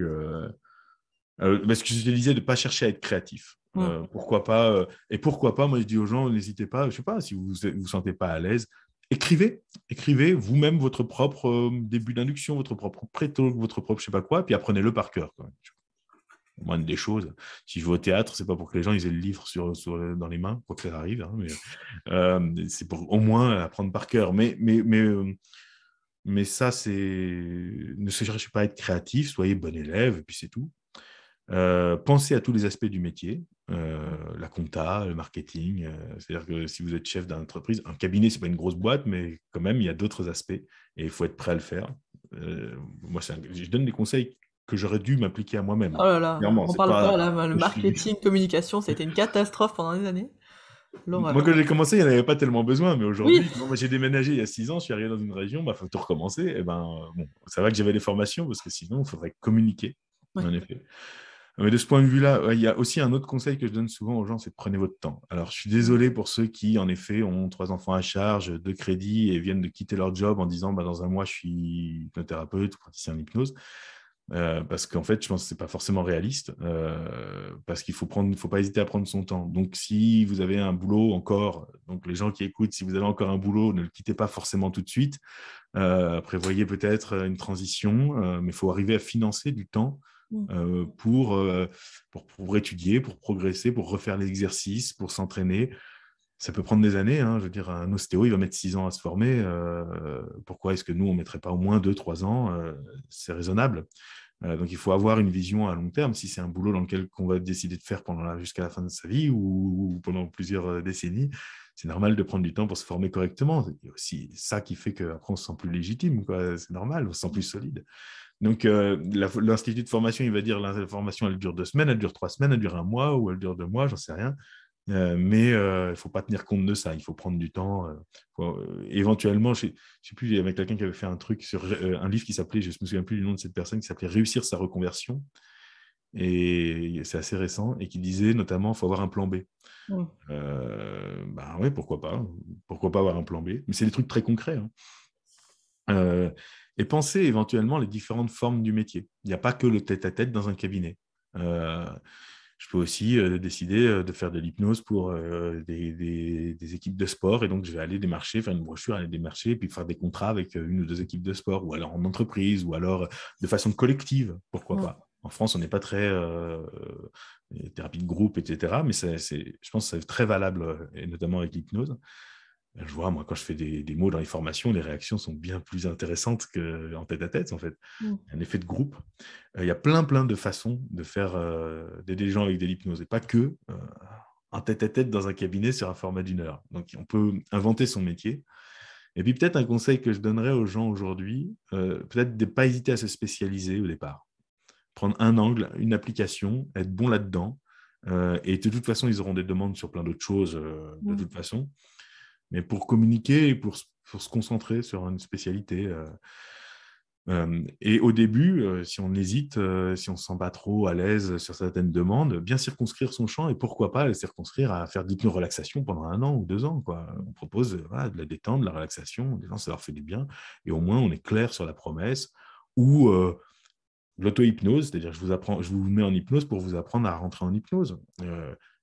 A: Parce que je te disais de ne pas chercher à être créatif.
B: Mm.
A: Pourquoi pas et pourquoi pas, moi je dis aux gens, n'hésitez pas, je ne sais pas, si vous ne vous sentez pas à l'aise, écrivez vous-même votre propre début d'induction, votre propre préto, votre propre je ne sais pas quoi, puis apprenez-le par cœur. Quand même. Au moins des choses. Si je vais au théâtre, c'est pas pour que les gens ils aient le livre dans les mains, quoi que ça arrive, hein, mais c'est pour au moins apprendre par cœur. Mais ça, c'est ne cherchez pas à être créatif, soyez bon élève, et puis c'est tout. Pensez à tous les aspects du métier, la compta, le marketing. C'est-à-dire que si vous êtes chef d'entreprise, un cabinet, ce n'est pas une grosse boîte, mais quand même, il y a d'autres aspects et il faut être prêt à le faire. Moi, je donne des conseils que j'aurais dû m'appliquer à moi-même.
B: Oh là là,
A: Clairement,
B: on
A: c'est
B: parle pas
A: pas.
B: là, le marketing, communication, ça a été une catastrophe pendant des années.
A: Moi,
B: L'horreur.
A: quand j'ai commencé, il n'y en avait pas tellement besoin, mais
B: Oui.
A: aujourd'hui, moi, j'ai déménagé il y a 6 ans, je suis arrivé dans une région, il faut tout recommencer. Et ben, bon, ça va que j'avais les formations, parce que sinon, il faudrait communiquer,
B: Ouais.
A: en effet. Mais de ce point de vue-là, il y a aussi un autre conseil que je donne souvent aux gens, c'est de prenez votre temps. Alors, je suis désolé pour ceux qui, en effet, ont 3 enfants à charge, 2 crédits et viennent de quitter leur job en disant, bah, dans un mois, je suis hypnothérapeute ou praticien en hypnose. Parce qu'en fait, je pense que ce n'est pas forcément réaliste, parce qu'il faut pas hésiter à prendre son temps. Donc, si vous avez un boulot encore, donc les gens qui écoutent, si vous avez encore un boulot, ne le quittez pas forcément tout de suite. Prévoyez peut-être une transition, mais il faut arriver à financer du temps
B: Mm.
A: Pour étudier, pour progresser, pour refaire l'exercice, pour s'entraîner. Ça peut prendre des années. Hein. Je veux dire, un ostéo, il va mettre 6 ans à se former. Pourquoi est-ce que nous, on ne mettrait pas au moins 2, 3 ans c'est raisonnable. Donc, il faut avoir une vision à long terme. Si c'est un boulot dans lequel on va décider de faire jusqu'à la fin de sa vie ou pendant plusieurs décennies, c'est normal de prendre du temps pour se former correctement. Il y a aussi ça qui fait qu'après, on se sent plus légitime, quoi. C'est normal, on se sent plus solide. Donc, l'institut de formation, il va dire la formation, elle dure 2 semaines, elle dure 3 semaines, elle dure un mois ou elle dure 2 mois, j'en sais rien. Mais il ne faut pas tenir compte de ça. Il faut prendre du temps. Éventuellement, je ne sais plus, il y avait quelqu'un qui avait fait un truc sur un livre qui s'appelait, je ne me souviens plus du nom de cette personne, qui s'appelait Réussir sa reconversion. Et c'est assez récent. Et qui disait notamment, il faut avoir un plan B.
B: Mm.
A: Bah ouais, pourquoi pas. Pourquoi pas avoir un plan B. Mais c'est des trucs très concrets. Hein. Et penser éventuellement les différentes formes du métier. Il n'y a pas que le tête-à-tête dans un cabinet. Je peux aussi décider de faire de l'hypnose pour des équipes de sport. Et donc, je vais aller démarcher, faire une brochure, aller démarcher, et puis faire des contrats avec une ou deux équipes de sport, ou alors en entreprise, ou alors de façon collective, pourquoi pas. En France, on n'est pas très thérapie de groupe, etc. Mais je pense que c'est très valable, et notamment avec l'hypnose. Je vois, moi, quand je fais des mots dans les formations, les réactions sont bien plus intéressantes qu'en tête-à-tête, en fait.
B: Mm.
A: Un effet de groupe. Il y a plein de façons de faire d'aider les gens avec de l'hypnose, et pas que un tête-à-tête dans un cabinet sur un format d'1 heure. Donc, on peut inventer son métier. Et puis, peut-être un conseil que je donnerais aux gens aujourd'hui, peut-être de ne pas hésiter à se spécialiser au départ. Prendre un angle, une application, être bon là-dedans. Et de toute façon, ils auront des demandes sur plein d'autres choses de toute façon. Mais pour communiquer et pour se concentrer sur une spécialité. Et au début, si on hésite, si on ne se sent pas trop à l'aise sur certaines demandes, bien circonscrire son champ et pourquoi pas le circonscrire à faire de l'hypno-relaxation pendant 1 an ou 2 ans. Quoi. On propose de la détente, de la relaxation, les gens, ça leur fait du bien. Et au moins, on est clair sur la promesse. Ou l'auto-hypnose, c'est-à-dire que je vous mets en hypnose pour vous apprendre à rentrer en hypnose.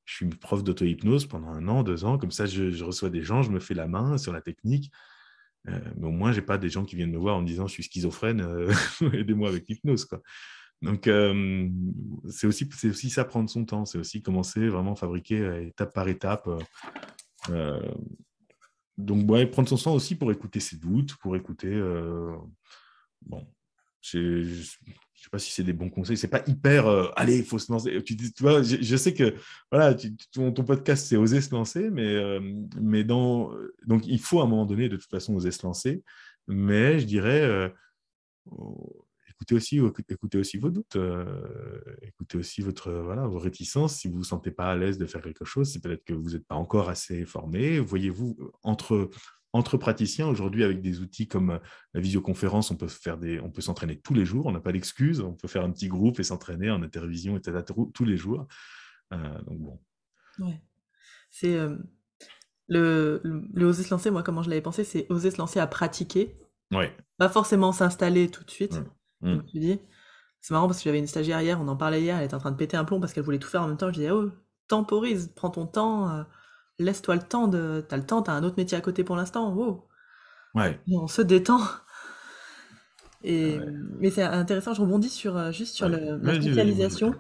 A: Je suis prof d'auto-hypnose pendant 1 an, 2 ans, comme ça je reçois des gens, je me fais la main sur la technique, mais au moins je n'ai pas des gens qui viennent me voir en me disant je suis schizophrène, aidez-moi avec l'hypnose. Quoi. Donc c'est aussi ça, prendre son temps, c'est aussi commencer vraiment à fabriquer étape par étape. Donc ouais, prendre son temps aussi pour écouter ses doutes, pour écouter... bon, je ne sais pas si c'est des bons conseils. C'est pas hyper allez, il faut se lancer. Tu vois, je sais que voilà, ton podcast, c'est oser se lancer, mais donc il faut à un moment donné, de toute façon, oser se lancer. Mais je dirais, écoutez aussi vos doutes, écoutez aussi vos réticences. Si vous ne vous sentez pas à l'aise de faire quelque chose, c'est peut-être que vous n'êtes pas encore assez formé. Voyez-vous, entre praticiens, aujourd'hui, avec des outils comme la visioconférence, on peut s'entraîner tous les jours, on n'a pas d'excuse, on peut faire un petit groupe et s'entraîner en intervision, etc., tous les jours. Donc bon.
B: Ouais. C'est le oser se lancer, moi, comment je l'avais pensé, c'est oser se lancer à pratiquer,
A: Ouais.
B: pas forcément s'installer tout de suite, comme
A: Mm.
B: tu dis. C'est marrant parce que j'avais une stagiaire hier, on en parlait hier, elle était en train de péter un plomb parce qu'elle voulait tout faire en même temps. Je disais, oh, temporise, prends ton temps, laisse-toi le temps t'as le temps, t'as un autre métier à côté pour l'instant, wow.
A: Ouais.
B: On se détend. Et,
A: Ouais.
B: mais c'est intéressant, je rebondis juste sur
A: Ouais.
B: la
A: Vas-y, vas-y.
B: spécialisation.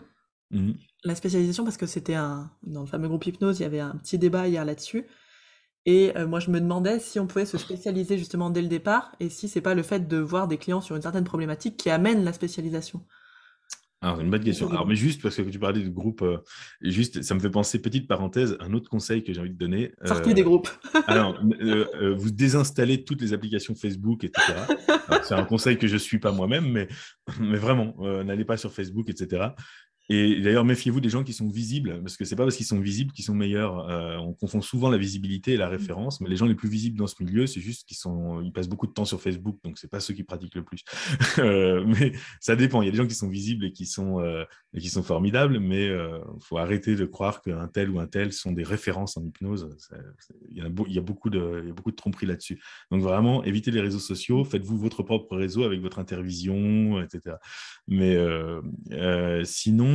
A: Mm.
B: La spécialisation, parce que dans le fameux groupe hypnose, il y avait un petit débat hier là-dessus. Et moi, je me demandais si on pouvait se spécialiser justement dès le départ, et si c'est pas le fait de voir des clients sur une certaine problématique qui amène la spécialisation.
A: Alors, c'est une bonne question. Alors, mais juste parce que tu parlais de groupe, juste, ça me fait penser, petite parenthèse, un autre conseil que j'ai envie de donner.
B: Sortez des groupes.
A: Alors, vous désinstallez toutes les applications Facebook, etc. Alors, c'est un conseil que je ne suis pas moi-même, mais vraiment, n'allez pas sur Facebook, etc. Et d'ailleurs, méfiez-vous des gens qui sont visibles, parce que ce n'est pas parce qu'ils sont visibles qu'ils sont meilleurs. On confond souvent la visibilité et la référence, mais les gens les plus visibles dans ce milieu, c'est juste ils passent beaucoup de temps sur Facebook, donc ce n'est pas ceux qui pratiquent le plus. Mais ça dépend. Il y a des gens qui sont visibles et qui sont formidables, mais il faut arrêter de croire qu'un tel ou un tel sont des références en hypnose. Il y a beaucoup de tromperies là-dessus. Donc vraiment, évitez les réseaux sociaux, faites-vous votre propre réseau avec votre intervision, etc. Mais sinon,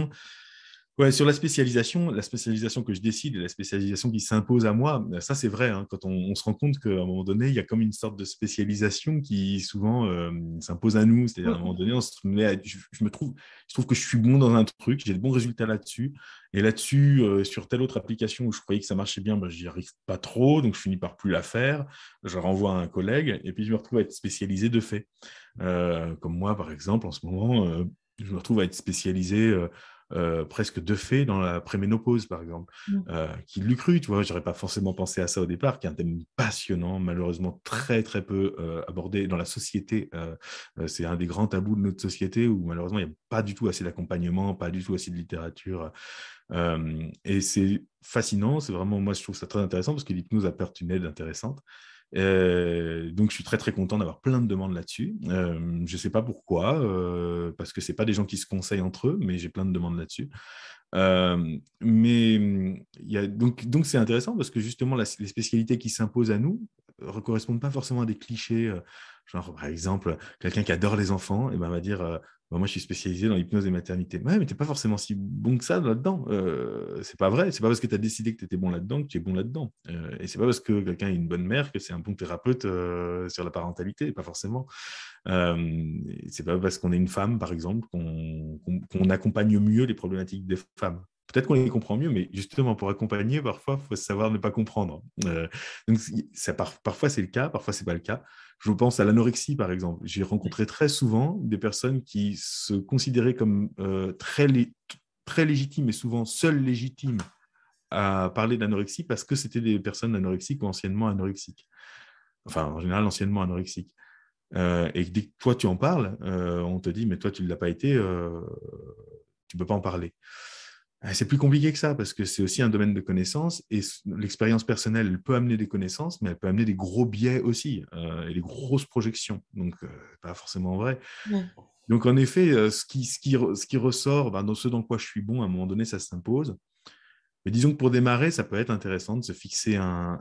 A: Ouais, sur la spécialisation que je décide et la spécialisation qui s'impose à moi, ça c'est vrai, hein, quand on se rend compte qu'à un moment donné, il y a comme une sorte de spécialisation qui souvent s'impose à nous. C'est-à-dire à un moment donné, je trouve que je suis bon dans un truc, j'ai de bons résultats là-dessus. Et là-dessus, sur telle autre application où je croyais que ça marchait bien, ben, j'y arrive pas trop, donc je finis par plus la faire. Je renvoie à un collègue et puis je me retrouve à être spécialisé de fait. Comme moi, par exemple, en ce moment, je me retrouve à être spécialisé presque de fait dans la préménopause, par exemple.
B: Mm.
A: Qui l'eût cru, tu vois, j'aurais pas forcément pensé à ça au départ, qui est un thème passionnant, malheureusement très très peu abordé dans la société. C'est un des grands tabous de notre société où malheureusement il n'y a pas du tout assez d'accompagnement, pas du tout assez de littérature. Et c'est fascinant, c'est vraiment, moi je trouve ça très intéressant parce que l'hypnose apporte une aide intéressante. Donc, je suis très, très content d'avoir plein de demandes là-dessus. Je ne sais pas pourquoi, parce que ce pas des gens qui se conseillent entre eux, mais j'ai plein de demandes là-dessus. Mais donc, c'est intéressant parce que justement, les spécialités qui s'imposent à nous ne correspondent pas forcément à des clichés. Genre, par exemple, quelqu'un qui adore les enfants, et ben, va dire bah, moi, je suis spécialisé dans l'hypnose et maternité. Ouais, mais tu n'es pas forcément si bon que ça là-dedans. C'est pas vrai. C'est pas parce que tu as décidé que tu étais bon là-dedans que tu es bon là-dedans. Et c'est pas parce que quelqu'un est une bonne mère que c'est un bon thérapeute sur la parentalité, pas forcément. C'est pas parce qu'on est une femme, par exemple, qu'on accompagne mieux les problématiques des femmes. Peut-être qu'on les comprend mieux, mais justement, pour accompagner, parfois, il faut savoir ne pas comprendre. Donc, parfois, c'est le cas, parfois, c'est pas le cas. Je pense à l'anorexie, par exemple. J'ai rencontré très souvent des personnes qui se considéraient comme très légitimes et souvent seules légitimes à parler d'anorexie parce que c'était des personnes anorexiques ou anciennement anorexiques. Enfin, en général, anciennement anorexiques. Et dès que toi, tu en parles, on te dit, mais toi, tu ne l'as pas été, tu ne peux pas en parler. C'est plus compliqué que ça parce que c'est aussi un domaine de connaissances et l'expérience personnelle, elle peut amener des connaissances, mais elle peut amener des gros biais aussi et des grosses projections. Donc, pas forcément vrai.
B: Ouais.
A: Donc, en effet, ce qui ressort, ben, dans ce dans quoi je suis bon, à un moment donné, ça s'impose. Mais disons que pour démarrer, ça peut être intéressant de se fixer un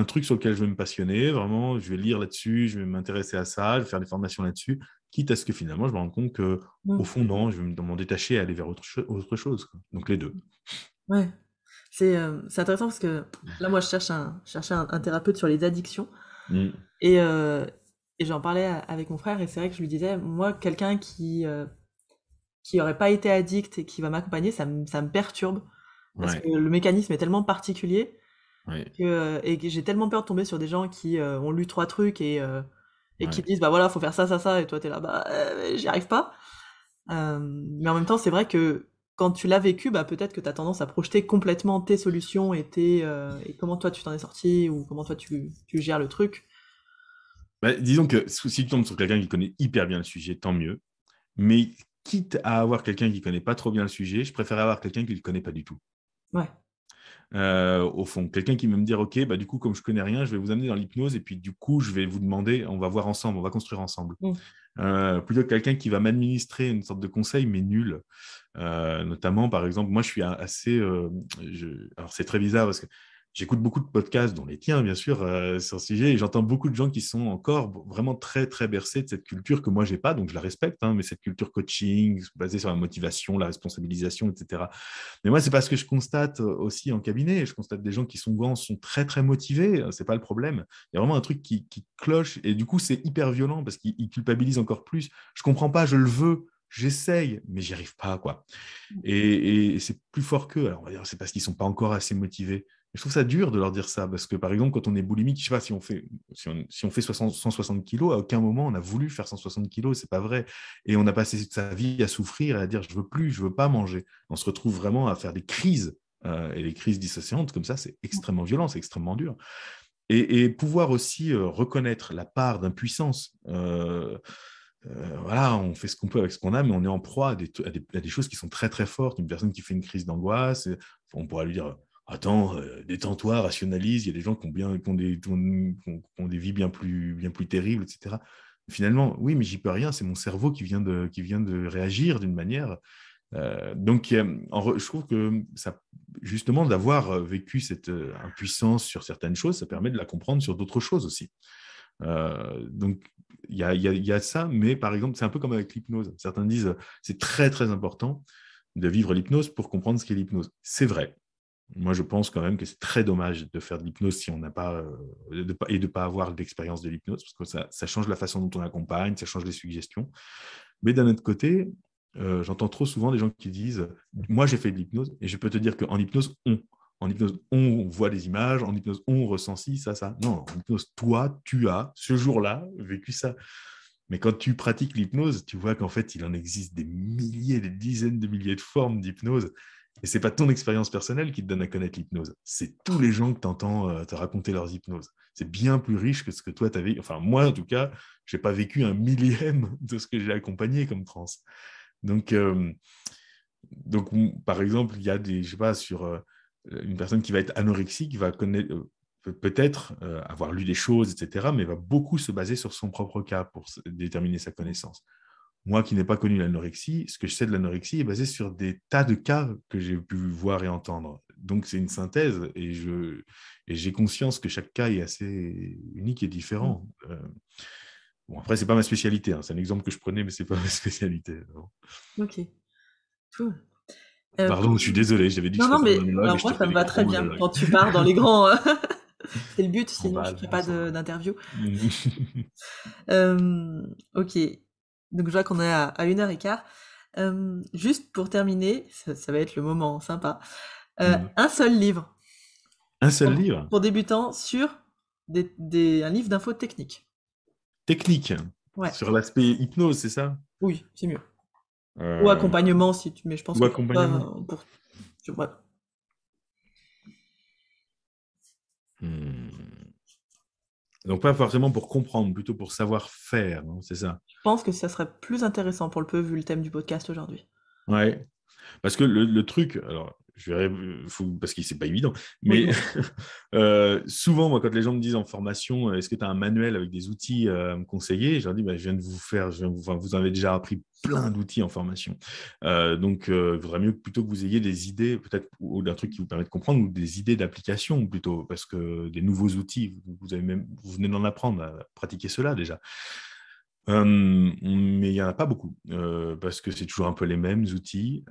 A: truc sur lequel je vais me passionner. Vraiment, je vais lire là-dessus, je vais m'intéresser à ça, je vais faire des formations là-dessus, quitte à ce que finalement, je me rende compte que au
B: Mm.
A: fond, non, je vais m'en détacher et aller vers autre chose, quoi. Donc, les deux.
B: Ouais. C'est intéressant parce que là, moi, je cherchais un thérapeute sur les addictions
A: Mm.
B: et, euh, et j'en parlais avec mon frère et c'est vrai que je lui disais, moi, quelqu'un qui aurait pas été addict et qui va m'accompagner, ça me perturbe parce
A: Ouais,
B: que le mécanisme est tellement particulier
A: ouais,
B: et que j'ai tellement peur de tomber sur des gens qui ont lu trois trucs et qui
A: ouais.
B: disent, bah voilà, faut faire ça, ça, ça, et toi, t'es là, bah, j'y arrive pas. Mais en même temps, c'est vrai que quand tu l'as vécu, bah, peut-être que tu as tendance à projeter complètement tes solutions et comment toi tu t'en es sorti ou comment toi tu gères le truc.
A: Bah, disons que si tu tombes sur quelqu'un qui connaît hyper bien le sujet, tant mieux. Mais quitte à avoir quelqu'un qui connaît pas trop bien le sujet, je préfère avoir quelqu'un qui ne le connaît pas du tout.
B: Ouais.
A: Au fond, quelqu'un qui va me dire, OK, bah, du coup, comme je connais rien, je vais vous amener dans l'hypnose et puis du coup, je vais vous demander, on va voir ensemble, on va construire ensemble.
B: Mm.
A: Plutôt que quelqu'un qui va m'administrer une sorte de conseil, mais nul. Notamment, par exemple, moi, je suis assez... Alors, c'est très bizarre parce que j'écoute beaucoup de podcasts, dont les tiens, bien sûr, sur ce sujet, et j'entends beaucoup de gens qui sont encore vraiment très, très bercés de cette culture que moi, j'ai pas, donc je la respecte, hein, mais cette culture coaching, basée sur la motivation, la responsabilisation, etc. Mais moi, c'est parce que je constate aussi en cabinet, je constate des gens qui souvent sont très, très motivés, c'est pas le problème. Il y a vraiment un truc qui cloche, et du coup, c'est hyper violent parce qu'ils culpabilisent encore plus. Je comprends pas, je le veux, j'essaye, mais j'y arrive pas, quoi. Et c'est plus fort qu'eux. Alors, on va dire, c'est parce qu'ils sont pas encore assez motivés. Je trouve ça dur de leur dire ça, parce que par exemple, quand on est boulimique, je sais pas, si on fait 160 kilos, à aucun moment on a voulu faire 160 kilos, c'est pas vrai. Et on a passé sa vie à souffrir et à dire je veux plus, je veux pas manger. On se retrouve vraiment à faire des crises, et les crises dissociantes, comme ça, c'est extrêmement violent, c'est extrêmement dur. Et pouvoir aussi reconnaître la part d'impuissance. Voilà, on fait ce qu'on peut avec ce qu'on a, mais on est en proie à des choses qui sont très très fortes. Une personne qui fait une crise d'angoisse, on pourra lui dire attends, détends-toi, rationalise. Il y a des gens qui ont des vies bien plus terribles, etc. Finalement, oui, mais j'y peux rien. C'est mon cerveau qui vient de réagir d'une manière. Donc, je trouve que ça, justement, d'avoir vécu cette impuissance sur certaines choses, ça permet de la comprendre sur d'autres choses aussi. Donc, il y a ça, mais par exemple, c'est un peu comme avec l'hypnose. Certains disent c'est très, très important, de vivre l'hypnose pour comprendre ce qu'est l'hypnose. C'est vrai. Moi, je pense quand même que c'est très dommage de faire de l'hypnose si on n'a pas, et de ne pas avoir d'expérience de l'hypnose, parce que ça change la façon dont on accompagne, ça change les suggestions. Mais d'un autre côté, j'entends trop souvent des gens qui disent « Moi, j'ai fait de l'hypnose, et je peux te dire qu'en hypnose, En hypnose, on voit des images, en hypnose, on ressent ci, ça, ça. » Non, en hypnose, toi, tu as, ce jour-là, vécu ça. Mais quand tu pratiques l'hypnose, tu vois qu'en fait, il en existe des milliers, des dizaines de milliers de formes d'hypnose. Et ce n'est pas ton expérience personnelle qui te donne à connaître l'hypnose. C'est tous les gens que tu entends te raconter leurs hypnoses. C'est bien plus riche que ce que toi, tu as vécu. Enfin, moi, en tout cas, je n'ai pas vécu un millième de ce que j'ai accompagné comme transe. Donc, par exemple, il y a des, je sais pas, sur une personne qui va être anorexique, qui va connaître, peut-être avoir lu des choses, etc., mais va beaucoup se baser sur son propre cas pour déterminer sa connaissance. Moi qui n'ai pas connu l'anorexie, ce que je sais de l'anorexie est basé sur des tas de cas que j'ai pu voir et entendre. Donc, c'est une synthèse et j'ai conscience que chaque cas est assez unique et différent. Bon, après, ce n'est pas ma spécialité. Hein. C'est un exemple que je prenais, mais ce n'est pas ma spécialité. Non.
B: Ok. Cool.
A: Pardon, je suis désolé, j'avais dit que
B: Non,
A: je
B: non,
A: serais pas
B: mais
A: monologue et
B: alors
A: je
B: moi,
A: te
B: ça
A: fais
B: me
A: des
B: va
A: gros
B: très bien
A: monologues.
B: quand tu pars dans les grands. C'est le but,
A: On
B: sinon
A: va
B: je ne ferai pas d'interview. Ok. Donc, je vois qu'on est à 1h15. Juste pour terminer, ça va être le moment sympa. Un seul livre
A: Un seul livre
B: pour débutants sur un livre d'infos techniques.
A: technique
B: Ouais.
A: sur l'aspect hypnose, c'est ça?
B: Oui, c'est mieux. Ou accompagnement, si tu... mais je pense
A: Ou
B: que pour toi,
A: accompagnement.
B: ouais.
A: Donc, pas forcément pour comprendre, plutôt pour savoir faire, non? C'est ça?
B: Je pense que ça serait plus intéressant pour le peu vu le thème du podcast aujourd'hui.
A: Ouais. Parce que le truc, alors, je verrai, parce que c'est pas évident,
B: Oui,
A: mais souvent, moi, quand les gens me disent en formation, est-ce que tu as un manuel avec des outils à me conseiller? Je leur dis, bah, je viens de vous faire, enfin, vous en avez déjà appris plein d'outils en formation. Donc, il vaudrait mieux plutôt que vous ayez des idées, peut-être, ou d'un truc qui vous permet de comprendre, ou des idées d'application plutôt, parce que des nouveaux outils, vous venez d'en apprendre à pratiquer cela déjà. Mais il n'y en a pas beaucoup, parce que c'est toujours un peu les mêmes outils.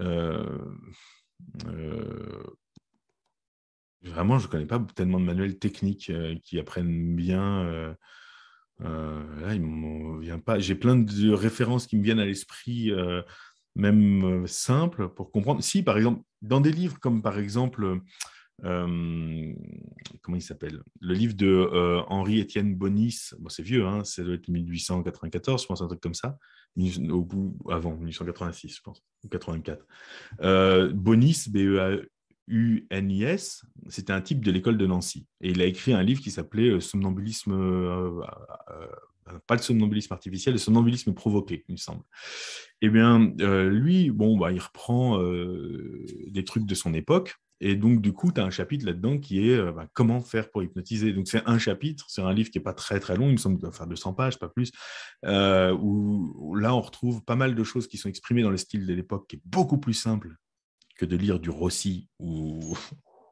A: Vraiment, je ne connais pas tellement de manuels techniques qui apprennent bien. Là, il m'en vient pas. J'ai plein de références qui me viennent à l'esprit, même simples, pour comprendre. Si, par exemple, dans des livres comme par exemple, comment il s'appelle? Le livre de Henri-Étienne Bonis, bon, c'est vieux, hein, ça doit être 1894, je pense, un truc comme ça, avant 1886, je pense, ou 84. Bonis, Bunis, c'était un type de l'école de Nancy. Et il a écrit un livre qui s'appelait Somnambulisme, pas le somnambulisme artificiel, le somnambulisme provoqué, il me semble. Eh bien, lui, bon, bah, il reprend des trucs de son époque. Et donc, du coup, tu as un chapitre là-dedans qui est comment faire pour hypnotiser. Donc, c'est un chapitre, c'est un livre qui n'est pas très, très long, il me semble qu'il doit faire 200 pages, pas plus, où là, on retrouve pas mal de choses qui sont exprimées dans le style de l'époque, qui est beaucoup plus simple que de lire du Rossi ou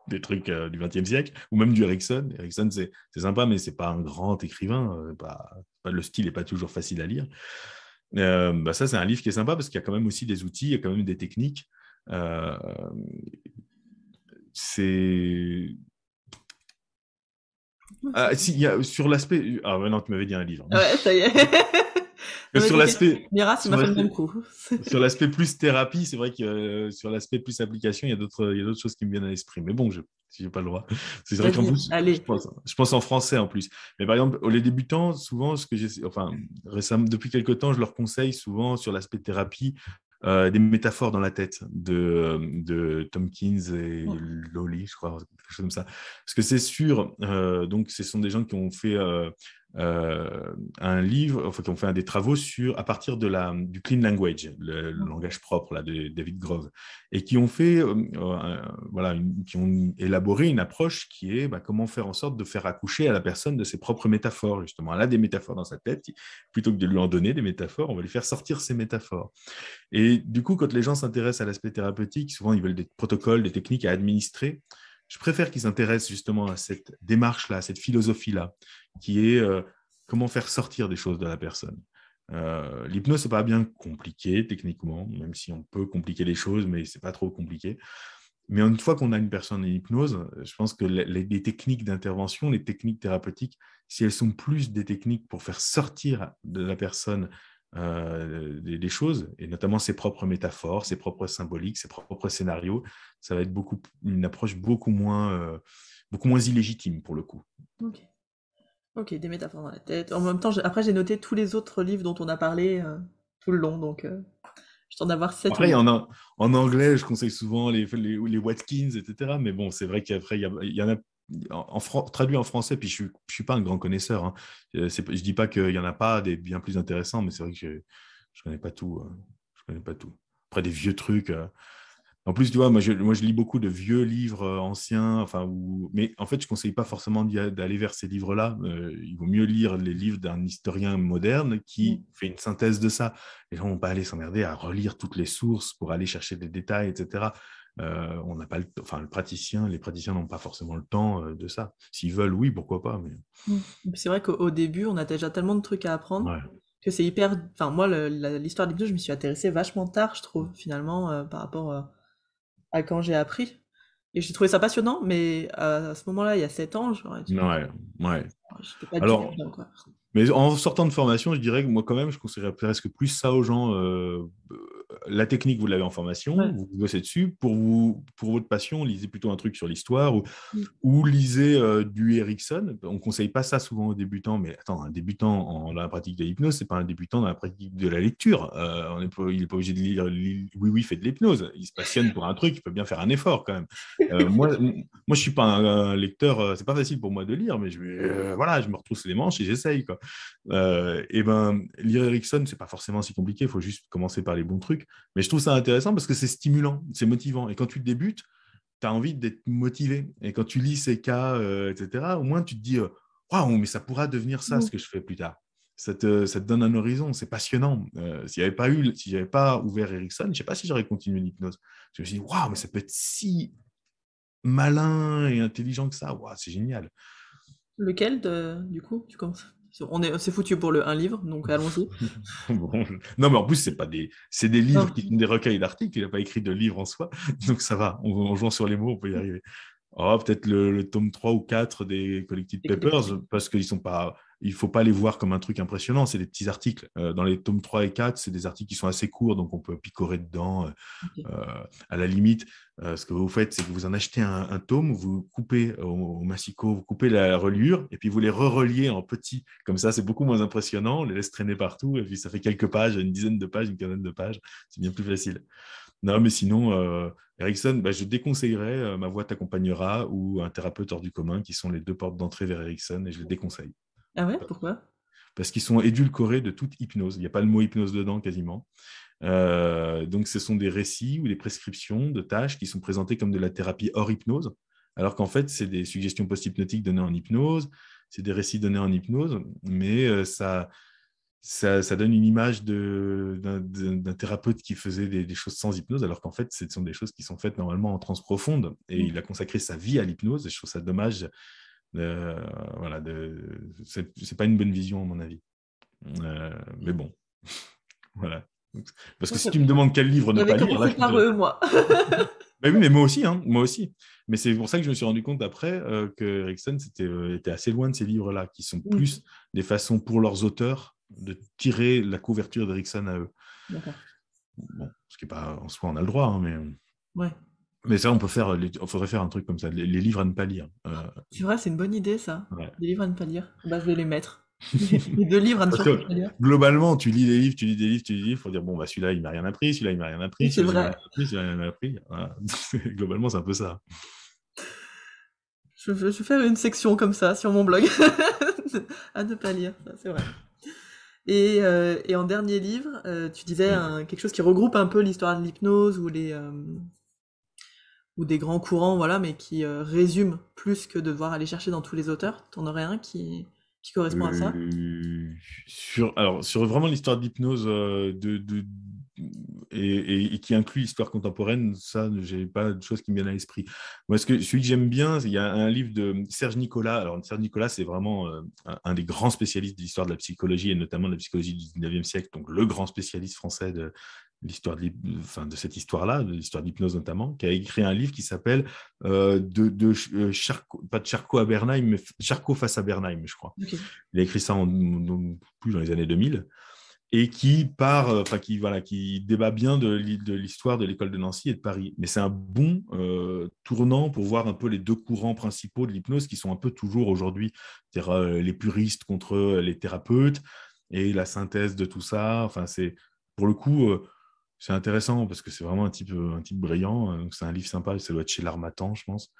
A: des trucs du XXe siècle, ou même du Erickson. Erickson, c'est sympa, mais c'est pas un grand écrivain. Le style n'est pas toujours facile à lire. Ça, c'est un livre qui est sympa parce qu'il y a quand même aussi des outils, il y a quand même des techniques. C'est... si, il y a, sur l'aspect... Ah, non, tu m'avais dit un livre.
B: Ouais, ça y est. Non, mais
A: Sur l'aspect...
B: Miras, il m'a fait le même coup.
A: Sur l'aspect plus thérapie, c'est vrai que sur l'aspect plus application, il y a d'autres choses qui me viennent à l'esprit. Mais bon, si j'ai pas le droit. C'est vrai qu'en plus,
B: allez.
A: je pense en français en plus. Mais par exemple, les débutants, souvent, récemment, depuis quelques temps, je leur conseille souvent sur l'aspect thérapie des métaphores dans la tête de Tompkins et Lowry, je crois, quelque chose comme ça. Parce que c'est sûr, donc ce sont des gens qui ont fait un livre, enfin qui ont fait des travaux à partir du clean language, le langage propre là, de David Grove, et qui ont fait, qui ont élaboré une approche qui est comment faire en sorte de faire accoucher à la personne de ses propres métaphores, justement. Elle a des métaphores dans sa tête, plutôt que de lui en donner des métaphores, on va lui faire sortir ces métaphores. Et du coup, quand les gens s'intéressent à l'aspect thérapeutique, souvent ils veulent des protocoles, des techniques à administrer. Je préfère qu'ils s'intéressent justement à cette démarche-là, à cette philosophie-là, qui est comment faire sortir des choses de la personne. L'hypnose, c'est pas bien compliqué techniquement, même si on peut compliquer les choses, mais c'est pas trop compliqué. Mais une fois qu'on a une personne en hypnose, je pense que les techniques d'intervention, les techniques thérapeutiques, si elles sont plus des techniques pour faire sortir de la personne des choses, et notamment ses propres métaphores, ses propres symboliques, ses propres scénarios, ça va être une approche beaucoup moins illégitime pour le coup.
B: Ok. Ok, des métaphores dans la tête. En même temps, après j'ai noté tous les autres livres dont on a parlé tout le long, donc je dois en avoir 7 ou
A: Après,
B: 8.
A: en anglais, je conseille souvent les Watkins, etc. Mais bon, c'est vrai qu'après, il y en a traduit en français, puis je suis pas un grand connaisseur. Hein. Je dis pas qu'il y en a pas des bien plus intéressants, mais c'est vrai que je connais pas tout. Je connais pas tout. Après, des vieux trucs. En plus, tu vois, moi, je lis beaucoup de vieux livres anciens, enfin, mais en fait, je ne conseille pas forcément d'aller vers ces livres-là. Il vaut mieux lire les livres d'un historien moderne qui
B: Mm.
A: fait une synthèse de ça. Les gens ne vont pas aller s'emmerder à relire toutes les sources pour aller chercher des détails, etc. On n'a pas enfin, les praticiens n'ont pas forcément le temps de ça. S'ils veulent, oui, pourquoi pas. Mais
B: Mm. C'est vrai qu'au début, on a déjà tellement de trucs à apprendre
A: ouais.
B: que c'est hyper. Enfin, moi, l'histoire de l'hypnose, je m'y suis intéressée vachement tard, je trouve, finalement, par rapport à quand j'ai appris. Et j'ai trouvé ça passionnant, mais à ce moment-là, il y a 7 ans, j'aurais dit,
A: Ouais, ouais.
B: j'étais pas du tout
A: Alors,
B: dedans, quoi.
A: mais en sortant de formation, je dirais que moi, quand même, je conseillerais presque plus ça aux gens. La technique, vous l'avez en formation,
B: Ouais.
A: vous bossez dessus. Pour votre passion, lisez plutôt un truc sur l'histoire
B: Mm.
A: ou lisez du Erickson. On ne conseille pas ça souvent aux débutants, mais attends, un débutant dans la pratique de l'hypnose, c'est pas un débutant dans la pratique de la lecture. Il n'est pas obligé de lire Oui, oui, fait de l'hypnose. Il se passionne pour un truc, il peut bien faire un effort quand même. Moi, je suis pas un lecteur, c'est pas facile pour moi de lire, mais voilà, je me retrousse les manches et j'essaye, quoi. Et ben, lire Erickson, c'est pas forcément si compliqué, il faut juste commencer par les bons trucs. Mais je trouve ça intéressant parce que c'est stimulant, c'est motivant. Et quand tu débutes, tu as envie d'être motivé. Et quand tu lis ces cas, etc., au moins tu te dis, waouh, mais ça pourra devenir ça, ce
B: Mm.
A: que je fais plus tard. Ça te donne un horizon, c'est passionnant. Si j'avais pas ouvert Erickson, je sais pas si j'aurais continué l'hypnose. Je me suis dit, waouh, mais ça peut être si malin et intelligent que ça. Waouh, c'est génial.
B: Lequel, du coup, tu commences? C'est foutu pour un livre, donc allons-y.
A: Bon, non, mais en plus, c'est des livres qui
B: Non.
A: sont des recueils d'articles. Il n'a pas écrit de livre en soi. Donc ça va. En jouant sur les mots, on peut y arriver. Oh, peut-être le tome 3 ou 4 des Collected
B: Les collectifs.
A: Papers, parce qu'il ne faut pas les voir comme un truc impressionnant. C'est des petits articles. Dans les tomes 3 et 4, c'est des articles qui sont assez courts, donc on peut picorer dedans.
B: Ok.
A: À la limite, ce que vous faites, c'est que vous en achetez un tome, vous coupez au massicot, vous coupez la reliure, et puis vous les re-reliez en petits. Comme ça, c'est beaucoup moins impressionnant. On les laisse traîner partout, et puis ça fait quelques pages, une dizaine de pages, une quinzaine de pages. C'est bien plus facile. Non, mais sinon, Erickson, bah, je déconseillerais Ma voix t'accompagnera ou Un thérapeute hors du commun, qui sont les deux portes d'entrée vers Erickson, et je les déconseille.
B: Ah ouais, pourquoi?
A: Parce qu'ils sont édulcorés de toute hypnose. Il n'y a pas le mot hypnose dedans quasiment. Donc, ce sont des récits ou des prescriptions de tâches qui sont présentées comme de la thérapie hors hypnose, alors qu'en fait, c'est des suggestions post-hypnotiques données en hypnose, c'est des récits donnés en hypnose, mais ça donne une image d'un thérapeute qui faisait des choses sans hypnose, alors qu'en fait, ce sont des choses qui sont faites normalement en transe profonde. Et il a consacré sa vie à l'hypnose, et je trouve ça dommage. Euh, voilà, c'est pas une bonne vision, à mon avis. Mais bon, voilà. Parce que si tu me demandes quel livre ne
B: J'avais
A: pas lire, là,
B: commencé
A: je te
B: par
A: dirais.
B: eux, moi.
A: Ben oui, mais moi aussi, hein, moi aussi. Mais c'est pour ça que je me suis rendu compte après que Erikson était assez loin de ces livres-là, qui sont
B: Mm.
A: plus des façons pour leurs auteurs de tirer la couverture d'Erikson à eux.
B: D'accord.
A: Bon, ce qui n'est pas en soi, on a le droit, hein,
B: Ouais.
A: mais ça, on faudrait faire un truc comme ça, les livres à ne pas lire.
B: C'est vrai, c'est une bonne idée, ça.
A: Ouais.
B: Des livres à ne pas lire. Bah, je vais les mettre. Les 2 livres à ne
A: Parce
B: surtout
A: que
B: pas lire.
A: globalement, tu lis des livres, tu lis des livres, tu lis des livres, il faut dire, bon, bah, celui-là, il m'a rien appris, celui-là, il m'a rien appris,
B: C'est
A: celui-là, il m'a rien
B: vrai.
A: appris, celui-là, il m'a appris. Voilà. Globalement, c'est un peu ça.
B: Je vais faire une section comme ça sur mon blog. À ne pas lire, ça, c'est vrai. Et en dernier livre, tu disais
A: Mm.
B: quelque chose qui regroupe un peu l'histoire de l'hypnose ou des grands courants, voilà, mais qui résume plus que de devoir aller chercher dans tous les auteurs. T'en aurais un qui correspond à ça?
A: Alors, sur vraiment l'histoire d'hypnose, et qui inclut l'histoire contemporaine, ça, j'ai pas de choses qui me viennent à l'esprit. Moi, celui que j'aime bien, il y a un livre de Serge Nicolas. Alors, Serge Nicolas, c'est vraiment un des grands spécialistes de l'histoire de la psychologie, et notamment de la psychologie du 19e siècle, donc le grand spécialiste français de l'histoire de cette histoire-là, de l'histoire de l'hypnose notamment, qui a écrit un livre qui s'appelle Charcot, pas de Charcot à Bernheim, mais Charcot face à Bernheim, je crois.
B: Okay.
A: Il a écrit ça plus dans les années 2000, et qui débat bien de l'histoire de l'école de Nancy et de Paris. Mais c'est un bon tournant pour voir un peu les deux courants principaux de l'hypnose qui sont un peu toujours aujourd'hui, c'est-à-dire les puristes contre les thérapeutes, et la synthèse de tout ça. Enfin, pour le coup, c'est intéressant parce que c'est vraiment un type brillant. Donc c'est un livre sympa, ça doit être chez l'Harmattan, je pense.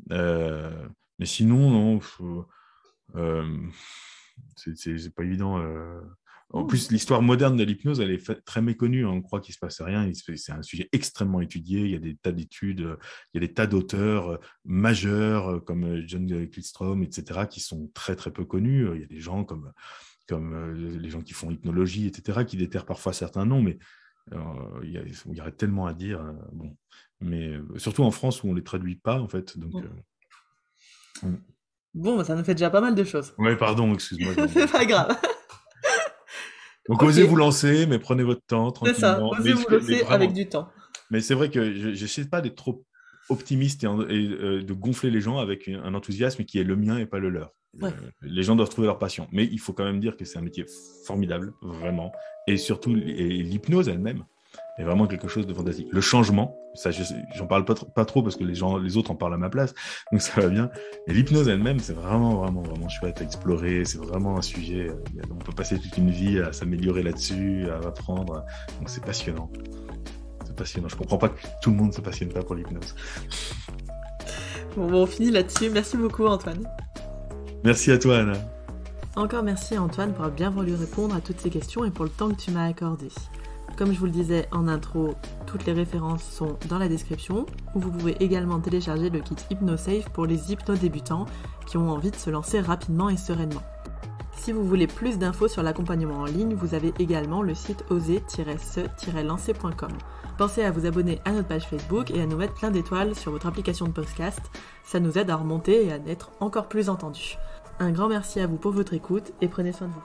A: Mais sinon, non, c'est pas évident. En plus, l'histoire moderne de l'hypnose, elle est très méconnue. On croit qu'il ne se passe rien. C'est un sujet extrêmement étudié. Il y a des tas d'études, il y a des tas d'auteurs majeurs comme John Klistrom, etc., qui sont très, très peu connus. Il y a des gens comme les gens qui font hypnologie, etc., qui déterrent parfois certains noms, mais il y aurait tellement à dire. Bon. Mais surtout en France, où on ne les traduit pas, en fait. Donc,
B: Bon, ça nous fait déjà pas mal de choses.
A: Oui, pardon, excuse-moi.
B: C'est pas grave.
A: Donc, osez vous lancer, mais prenez votre temps, tranquillement.
B: C'est ça, osez vous lancer avec du temps.
A: Mais c'est vrai que je n'essaie pas d'être trop optimiste et de gonfler les gens avec un enthousiasme qui est le mien et pas le leur.
B: Ouais.
A: Les gens doivent trouver leur passion. Mais il faut quand même dire que c'est un métier formidable, vraiment. Et surtout, l'hypnose elle-même est vraiment quelque chose de fantastique. Le changement, ça, j'en parle pas trop parce que les autres en parlent à ma place, donc ça va bien. Et l'hypnose elle-même, c'est vraiment, vraiment, vraiment chouette à explorer. C'est vraiment un sujet. On peut passer toute une vie à s'améliorer là-dessus, à apprendre. Donc c'est passionnant. C'est passionnant. Je comprends pas que tout le monde se passionne pas pour l'hypnose.
B: Bon, on finit là-dessus. Merci beaucoup, Antoine.
A: Merci à toi, Anna.
B: Encore merci à Antoine pour avoir bien voulu répondre à toutes ces questions et pour le temps que tu m'as accordé. Comme je vous le disais en intro, toutes les références sont dans la description, où vous pouvez également télécharger le kit HypnoSafe pour les hypnodébutants qui ont envie de se lancer rapidement et sereinement. Si vous voulez plus d'infos sur l'accompagnement en ligne, vous avez également le site oser-se-lancer.com. Pensez à vous abonner à notre page Facebook et à nous mettre plein d'étoiles sur votre application de podcast, ça nous aide à remonter et à être encore plus entendus. Un grand merci à vous pour votre écoute et prenez soin de vous.